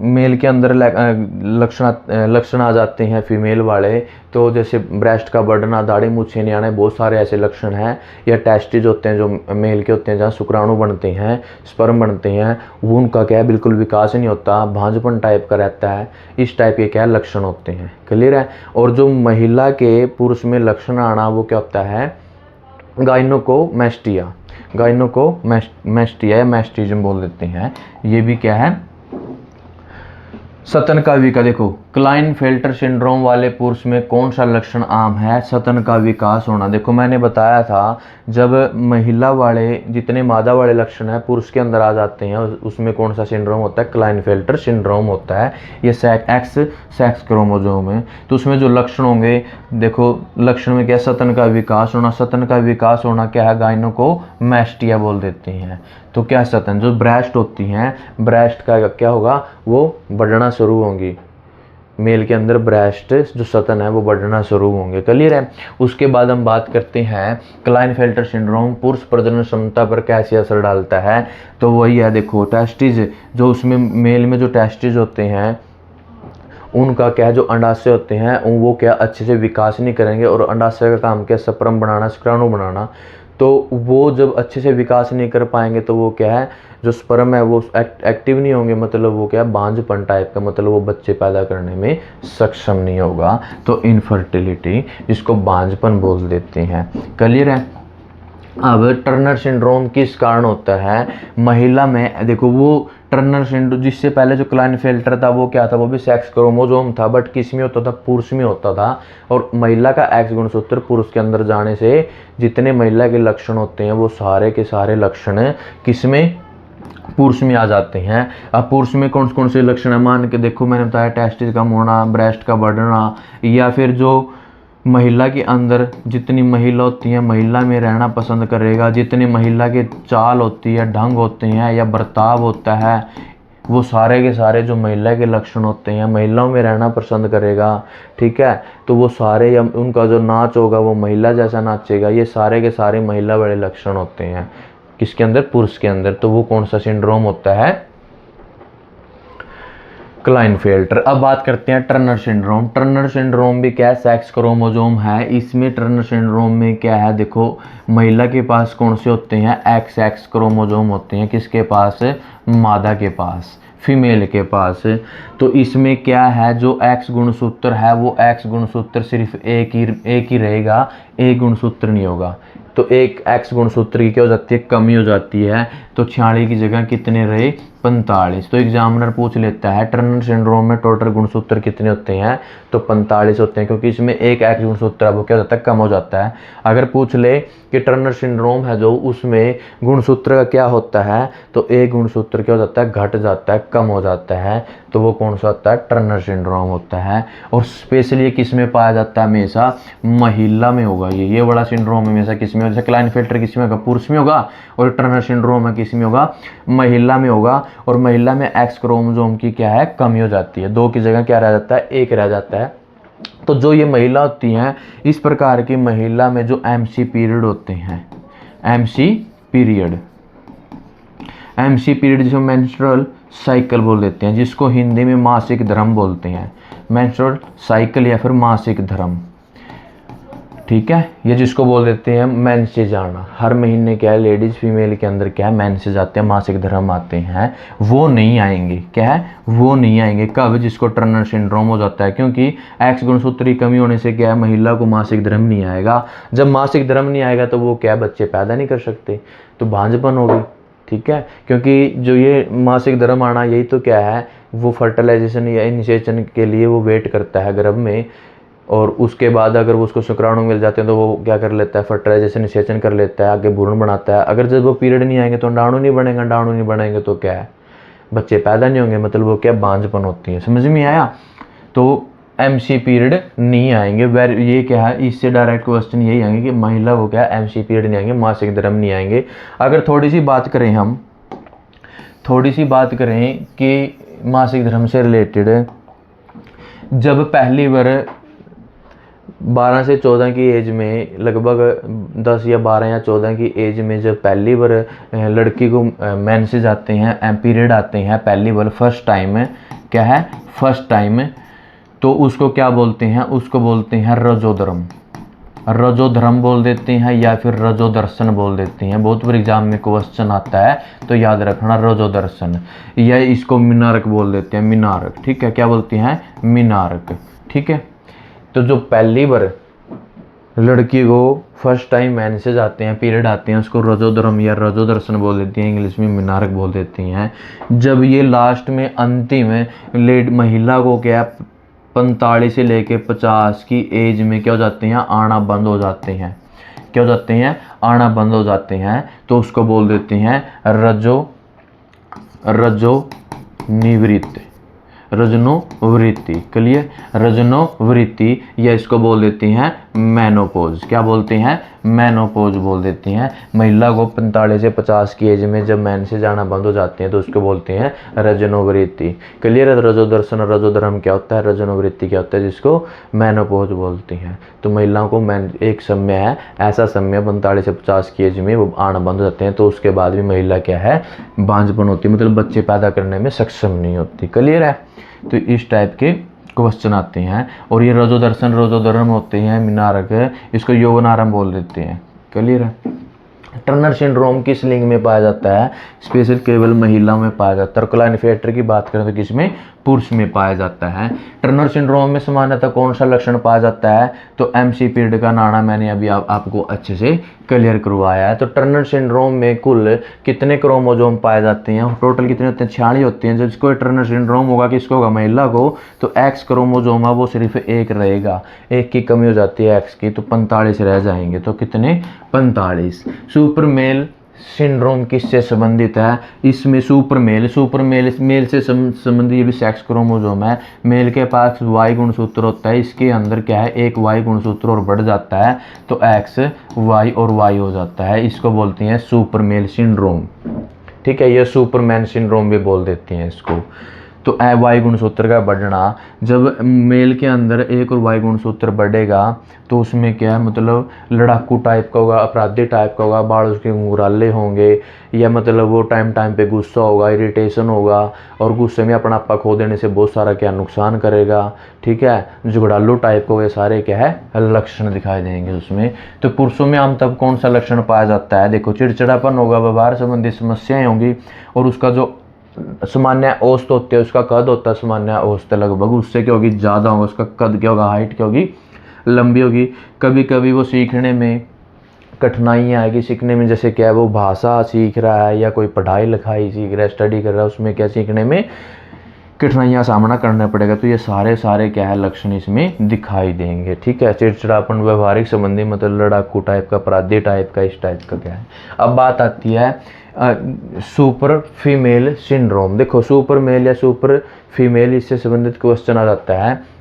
मेल के अंदर लक्षण आ जाते हैं फीमेल वाले, तो जैसे ब्रेस्ट का बढ़ना, दाढ़ी मूछें नहीं आने, बहुत सारे ऐसे लक्षण हैं। या टेस्टिज होते हैं जो मेल के होते हैं, जहाँ शुक्राणु बनते हैं, स्पर्म बनते हैं, वो उनका क्या है? बिल्कुल विकास नहीं होता, भांजपन टाइप का रहता है। इस टाइप के क्या लक्षण होते हैं। क्लियर है? और जो महिला के पुरुष में लक्षण आना वो क्या होता है? गाइनोकोमेस्टिया या मैस्टिज्म बोल देते हैं। ये भी क्या है? सतन का विकास। देखो क्लाइनफेल्टर सिंड्रोम वाले पुरुष में कौन सा लक्षण आम है? सतन का विकास होना। देखो मैंने बताया था जब महिला वाले जितने मादा वाले लक्षण है पुरुष के अंदर आ जाते हैं उसमें कौन सा सिंड्रोम होता है? क्लाइनफेल्टर सिंड्रोम होता है। ये एक्स सेक्स क्रोमोजोम है। तो उसमें जो लक्षण होंगे, देखो लक्षण में क्या? सतन का विकास होना। सतन का विकास होना क्या है? गाइनोकोमेस्टिया बोल देते हैं। तो क्या सतन जो ब्रेस्ट होती हैं, ब्रेस्ट का क्या होगा? वो बढ़ना शुरू होंगी। मेल के अंदर ब्रेस्ट जो सतन है वो बढ़ना शुरू होंगे। क्लियर है? उसके बाद हम बात करते हैं क्लाइनफेल्टर सिंड्रोम पुरुष प्रजनन क्षमता पर कैसे असर डालता है। तो वही है, देखो टेस्टिज जो उसमें मेल में जो टेस्टिज होते हैं उनका क्या है? जो अंडाशय होते हैं वो क्या अच्छे से विकास नहीं करेंगे। और अंडाशय का काम क्या? स्पर्म बनाना, शुक्राणु बनाना। तो वो जब अच्छे से विकास नहीं कर पाएंगे तो वो क्या है? जो स्पर्म है वो एक्टिव नहीं होंगे, मतलब वो क्या? बांझपन टाइप का, मतलब वो बच्चे पैदा करने में सक्षम नहीं होगा। तो इनफर्टिलिटी, जिसको बांझपन बोल देते हैं। क्लियर है? अब टर्नर सिंड्रोम किस कारण होता है? महिला में देखो वो टर्नर सिंड्रोम, जिससे पहले जो क्लाइनफेल्टर था वो क्या था? वो भी सेक्स क्रोमोजोम था, बट किस में होता था? पुरुष में होता था। और महिला का एक्स गुणसूत्र पुरुष के अंदर जाने से जितने महिला के लक्षण होते हैं वो सारे के सारे लक्षण किस में? पुरुष में आ जाते हैं। अब पुरुष में कौन कौन से लक्षण है? मान के देखो मैंने बताया टेस्टिस कम होना, ब्रेस्ट का बढ़ना, या फिर जो महिला के अंदर जितनी महिला होती है महिला में रहना पसंद करेगा, जितनी महिला के चाल होती है, ढंग होते हैं या बर्ताव होता है, वो सारे के सारे जो महिला के लक्षण होते हैं महिलाओं में रहना पसंद करेगा। ठीक है? तो वो सारे, या उनका जो नाच होगा वो महिला जैसा नाचेगा, ये सारे के सारे महिला वाले लक्षण होते हैं। किसके अंदर? पुरुष के अंदर। तो वो कौन सा सिंड्रोम होता है? क्लाइनफेल्टर। अब बात करते हैं टर्नर सिंड्रोम। टर्नर सिंड्रोम भी क्या है? सेक्स क्रोमोजोम है। इसमें टर्नर सिंड्रोम में क्या है? देखो महिला के पास कौन से होते हैं? एक्स एक्स क्रोमोजोम होते हैं। किसके पास? मादा के पास, फीमेल के पास। तो इसमें क्या है? जो एक्स गुणसूत्र है वो एक्स गुणसूत्र सिर्फ एक ही रहेगा, एक गुणसूत्र नहीं होगा। तो एक एक्स गुणसूत्र की क्या हो जाती है? कमी हो जाती है। तो 46 की जगह कितने रहे? 45। तो एग्जामिनर पूछ लेता है टर्नर सिंड्रोम में टोटल गुणसूत्र कितने होते हैं, तो 45 होते हैं, क्योंकि इसमें एक एक्स गुणसूत्र है वो क्या हो जाता है, कम हो जाता है। अगर पूछ ले कि टर्नर सिंड्रोम है जो उसमें गुणसूत्र का क्या होता है, तो एक गुणसूत्र क्या हो जाता है, घट जाता है, कम हो जाता है, तो वो कौन सा होता है, टर्नर सिंड्रोम होता है। और स्पेशली ये किस में पाया जाता है, हमेशा महिला में होगा। ये बड़ा सिंड्रोम हमेशा किस में, जैसे क्लाइनफेल्टर किस में होगा, पुरुष में होगा, और टर्नर सिंड्रोम है किस में होगा, महिला में होगा। और महिला में एक्स क्रोमोसोम की क्या है, कमी हो जाती है, 2 की जगह क्या रह जाता है, 1 रह जाता है। तो जो ये महिला होती हैं, इस प्रकार की महिला में जो एमसी पीरियड होते हैं, एमसी पीरियड जिसको मेंस्ट्रुअल साइकिल बोल देते हैं, जिसको हिंदी में मासिक धर्म बोलते हैं, मेंस्ट्रुअल साइकिल या फिर मासिक धर्म, ठीक है। ये जिसको बोल देते हैं मेंसेज आना, हर महीने क्या है, लेडीज फीमेल के अंदर क्या है, मेंसेज आते हैं, मासिक धर्म आते हैं, वो नहीं आएंगे, क्या है, वो नहीं आएंगे। कब, जिसको टर्नर सिंड्रोम हो जाता है, क्योंकि एक्स गुणसूत्र की कमी होने से क्या है, महिला को मासिक धर्म नहीं आएगा। जब मासिक धर्म नहीं आएगा तो वो क्या है, बच्चे पैदा नहीं कर सकते, तो भांजपन होगी, ठीक है। क्योंकि जो ये मासिक धर्म आना, यही तो क्या है, वो फर्टिलाइजेशन या इनिशिएशन के लिए वो वेट करता है गर्भ में, और उसके बाद अगर वो उसको शुक्राणु मिल जाते हैं तो वो क्या कर लेता है, फर्टिलाइजेशन निषेचन कर लेता है, आगे भ्रूण बनाता है। अगर जब वो पीरियड नहीं आएंगे तो अंडाणु नहीं बनेगा, अंडाणु नहीं बनेंगे तो क्या है, बच्चे पैदा नहीं होंगे, मतलब वो क्या, बांझपन होती है। समझ में आया। तो एमसी पीरियड नहीं आएंगे, ये क्या है, इससे डायरेक्ट क्वेश्चन यही आएंगे कि महिला को क्या, एमसी पीरियड नहीं आएंगे, मासिक धर्म नहीं आएंगे। अगर थोड़ी सी बात करें कि मासिक धर्म से रिलेटेड, जब पहली बार 12 से 14 की एज में, लगभग 10 या 12 या 14 की एज में जब पहली बार लड़की को मेंसेस आते हैं, पीरियड आते हैं पहली बार, फर्स्ट टाइम, क्या है, फर्स्ट टाइम, तो उसको क्या बोलते हैं, उसको बोलते हैं रजोधर्म, रजोधर्म बोल देते हैं, या फिर रजोदर्शन बोल देते हैं। बहुत बार एग्जाम में क्वेश्चन आता है तो याद रखना, रजोदर्शन, या इसको मीनारक बोल देते हैं, मीनारक, ठीक है, क्या बोलते हैं, मीनारक, ठीक है। तो जो पहली बार लड़की को फर्स्ट टाइम मेंसेस आते हैं, पीरियड आते हैं, उसको रजोधर्म या रजोदर्शन बोल देती हैं, इंग्लिश में मीनारक बोल देती हैं। जब ये लास्ट में अंतिम महिला को क्या 45 से लेके 50 की एज में क्या हो जाते हैं, आना बंद हो जाते हैं, क्या हो जाते हैं, आना बंद हो जाते हैं, तो उसको बोल देते हैं रजोनिवृत्ति, रजनोवृत्ति, क्लियर, रजनोवृत्ति, या इसको बोल देती हैं मेनोपॉज, क्या बोलते हैं, मेनोपॉज बोल देती हैं। महिला को 45 से 50 की एज में जब मेंसेस आना बंद हो जाते हैं तो उसको बोलते हैं रजनोवृत्ति, क्लियर है। रजोदर्शन और रजोधर्म क्या होता है, रजनोवृत्ति क्या होता है, जिसको मेनोपॉज बोलती हैं। तो महिलाओं को एक समय है, ऐसा समय 45 से 50 की एज में वो आना बंद हो जाते हैं, तो उसके बाद भी महिला क्या है, बांझपन होती है, मतलब बच्चे पैदा करने में सक्षम नहीं होती, क्लियर है। तो इस टाइप के क्वेश्चन आते हैं। और ये रजोदर्शन रजोधर्म होते हैं, मीनारक, इसको यौवनारंभ बोल देते हैं, क्लियर है। टर्नर सिंड्रोम किस लिंग में पाया जाता है, स्पेशल केवल महिलाओं में पाया जाता है। और क्लाइनफेल्टर की बात करें तो किसमें, पुरुष में पाया जाता है। टर्नर सिंड्रोम में सामान्यतः कौन सा लक्षण पाया जाता है, तो एमसी पीरियड का नाना मैंने अभी आपको अच्छे से क्लियर करवाया है। तो टर्नर सिंड्रोम में कुल कितने क्रोमोसोम पाए जाते हैं, टोटल कितने होते हैं, 46 होते हैं। जिसको टर्नर सिंड्रोम होगा, किसको होगा, महिला को, तो एक्स क्रोमोसोम है वो सिर्फ 1 रहेगा, 1 की कमी हो जाती है एक्स की, तो 45 रह जाएंगे। तो कितने, 45। सुपर मेल सिंड्रोम किससे संबंधित है, इसमें सुपर मेल मेल से संबंधित, ये भी सेक्स क्रोमोसोम है। मेल के पास वाई गुणसूत्र होता है, इसके अंदर क्या है, एक वाई गुणसूत्र और बढ़ जाता है, तो एक्स वाई और वाई हो जाता है। इसको बोलते हैं सुपर मेल सिंड्रोम, ठीक है। ये सुपरमैन सिंड्रोम भी बोल देते हैं इसको। तो वाई गुणसूत्र का बढ़ना, जब मेल के अंदर एक और वाई गुणसूत्र बढ़ेगा तो उसमें क्या है, मतलब लड़ाकू टाइप का होगा, अपराधी टाइप का होगा, बाल उसके घुंघराले होंगे, या मतलब वो टाइम पे गुस्सा होगा, इरिटेशन होगा, और गुस्से में अपना आपा खो देने से बहुत सारा क्या नुकसान करेगा, ठीक है। झगड़ालू टाइप का, ये सारे क्या है, लक्षण दिखाई देंगे उसमें। तो पुरुषों में आम तब कौन सा लक्षण पाया जाता है, देखो, चिड़चिड़ापन होगा, व्यवहार संबंधी समस्याएं होंगी, और उसका जो सामान्य औसत होते हैं, उसका कद होता है सामान्य औसत लगभग, उससे क्या होगी, ज़्यादा होगा, उसका कद क्या होगा, हाइट क्या होगी, लंबी होगी। कभी कभी वो सीखने में कठिनाइयाँ आएगी सीखने में, जैसे क्या है वो भाषा सीख रहा है या कोई पढ़ाई लिखाई सीख रहा है, स्टडी कर रहा है, उसमें क्या सीखने में कठिनाइयाँ सामना करना पड़ेगा। तो ये सारे क्या है लक्षण इसमें दिखाई देंगे। ठीक है, चिड़चिड़ापन, व्यवहारिक संबंधी मतलब लड़ाकू टाइप का, अपराधी टाइप का, इस टाइप का क्या है। अब बात आती है सुपर फीमेल सिंड्रोम। देखो सुपर मेल या सुपर फीमेल, इससे संबंधित क्वेश्चन आ जाता है।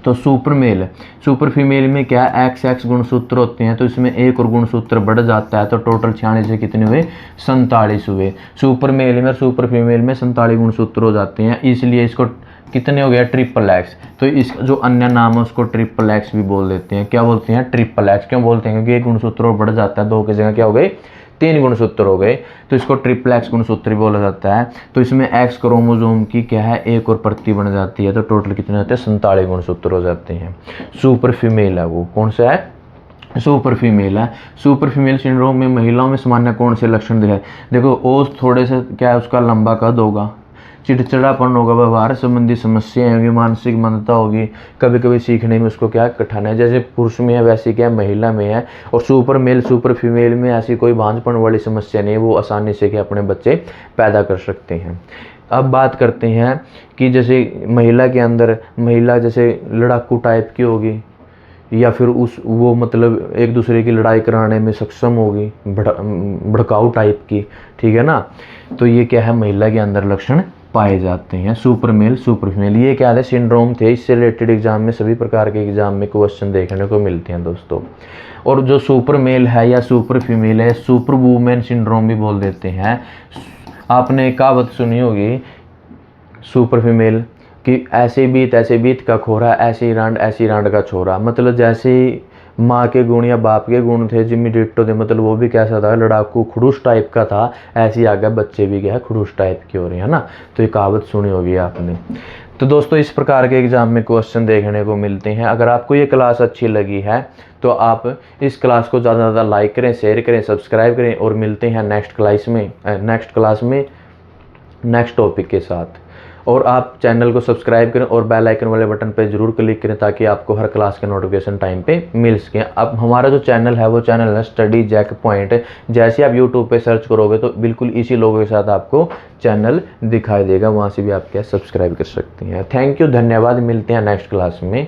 तो सुपर फीमेल में क्या XX गुणसूत्र होते हैं, तो इसमें एक और गुणसूत्र बढ़ जाता है, तो टोटल 46 से कितने हुए, 47 हुए। सुपर मेल में और सुपर फीमेल में 47 गुणसूत्र हो जाते हैं, इसलिए इसको कितने हो गया, XXX। तो इसका जो अन्य नाम है उसको XXX भी बोल देते हैं। क्या बोलते हैं, XXX। क्यों बोलते हैं, क्योंकि एक गुणसूत्र और बढ़ जाता है, 2 की जगह क्या हो गए, 3 गुणसूत्र हो गए, तो इसको XXX गुणसूत्र भी बोला जाता है। तो इसमें X क्रोमोसोम की क्या है एक और प्रति बन जाती है, तो टोटल कितने होते हैं, 47 गुणसूत्र हो जाते हैं। सुपर फीमेल है वो, कौन सा है, सुपर फीमेल है। सुपर फीमेल सिंड्रोम में महिलाओं में सामान्य कौन से लक्षण दिखाए, देखो ओज थोड़े से क्या है, उसका लंबा कद होगा, चिड़चिड़ापन होगा, व्यवहार संबंधी समस्याएं होगी, मानसिक मंदता होगी, कभी कभी सीखने में उसको क्या कठिनाई है, जैसे पुरुष में है वैसे क्या महिला में है। और सुपर मेल सुपर फीमेल में ऐसी कोई भांजपन वाली समस्या नहीं है, वो आसानी से क्या अपने बच्चे पैदा कर सकते हैं। अब बात करते हैं कि जैसे महिला के अंदर, महिला जैसे लड़ाकू टाइप की होगी या फिर वो मतलब एक दूसरे की लड़ाई कराने में सक्षम होगी, भड़काऊ टाइप की, ठीक है ना। तो ये क्या है महिला के अंदर लक्षण पाए जाते हैं। सुपर मेल सुपर फीमेल, ये क्या है सिंड्रोम थे, इससे रिलेटेड एग्जाम में सभी प्रकार के एग्जाम में क्वेश्चन देखने को मिलते हैं दोस्तों। और जो सुपर मेल है या सुपर फीमेल है, सुपर वुमेन सिंड्रोम भी बोल देते हैं। आपने कहावत सुनी होगी सुपर फीमेल कि ऐसे बीत का खोरा, ऐसी रांड का छोरा। मतलब जैसे माँ के गुण या बाप के गुण थे जिम्मी डिट्टो थे, मतलब वो भी कैसा था, लड़ाकू खड़ूस टाइप का था, ऐसे ही आगे बच्चे भी क्या है खड़ूस टाइप के हो रहे हैं ना। तो ये कहावत सुनी होगी आपने। तो दोस्तों इस प्रकार के एग्जाम में क्वेश्चन देखने को मिलते हैं। अगर आपको ये क्लास अच्छी लगी है तो आप इस क्लास को ज़्यादा से ज़्यादा लाइक करें, शेयर करें, सब्सक्राइब करें, और मिलते हैं नेक्स्ट क्लास में नेक्स्ट टॉपिक के साथ। और आप चैनल को सब्सक्राइब करें और बेल आइकन वाले बटन पर जरूर क्लिक करें ताकि आपको हर क्लास के नोटिफिकेशन टाइम पे मिल सके। अब हमारा जो चैनल है वो चैनल है स्टडी जैक पॉइंट। जैसे आप यूट्यूब पे सर्च करोगे तो बिल्कुल इसी लोगों के साथ आपको चैनल दिखाई देगा, वहाँ से भी आप क्या सब्सक्राइब कर सकते हैं। थैंक यू, धन्यवाद, मिलते हैं नेक्स्ट क्लास में।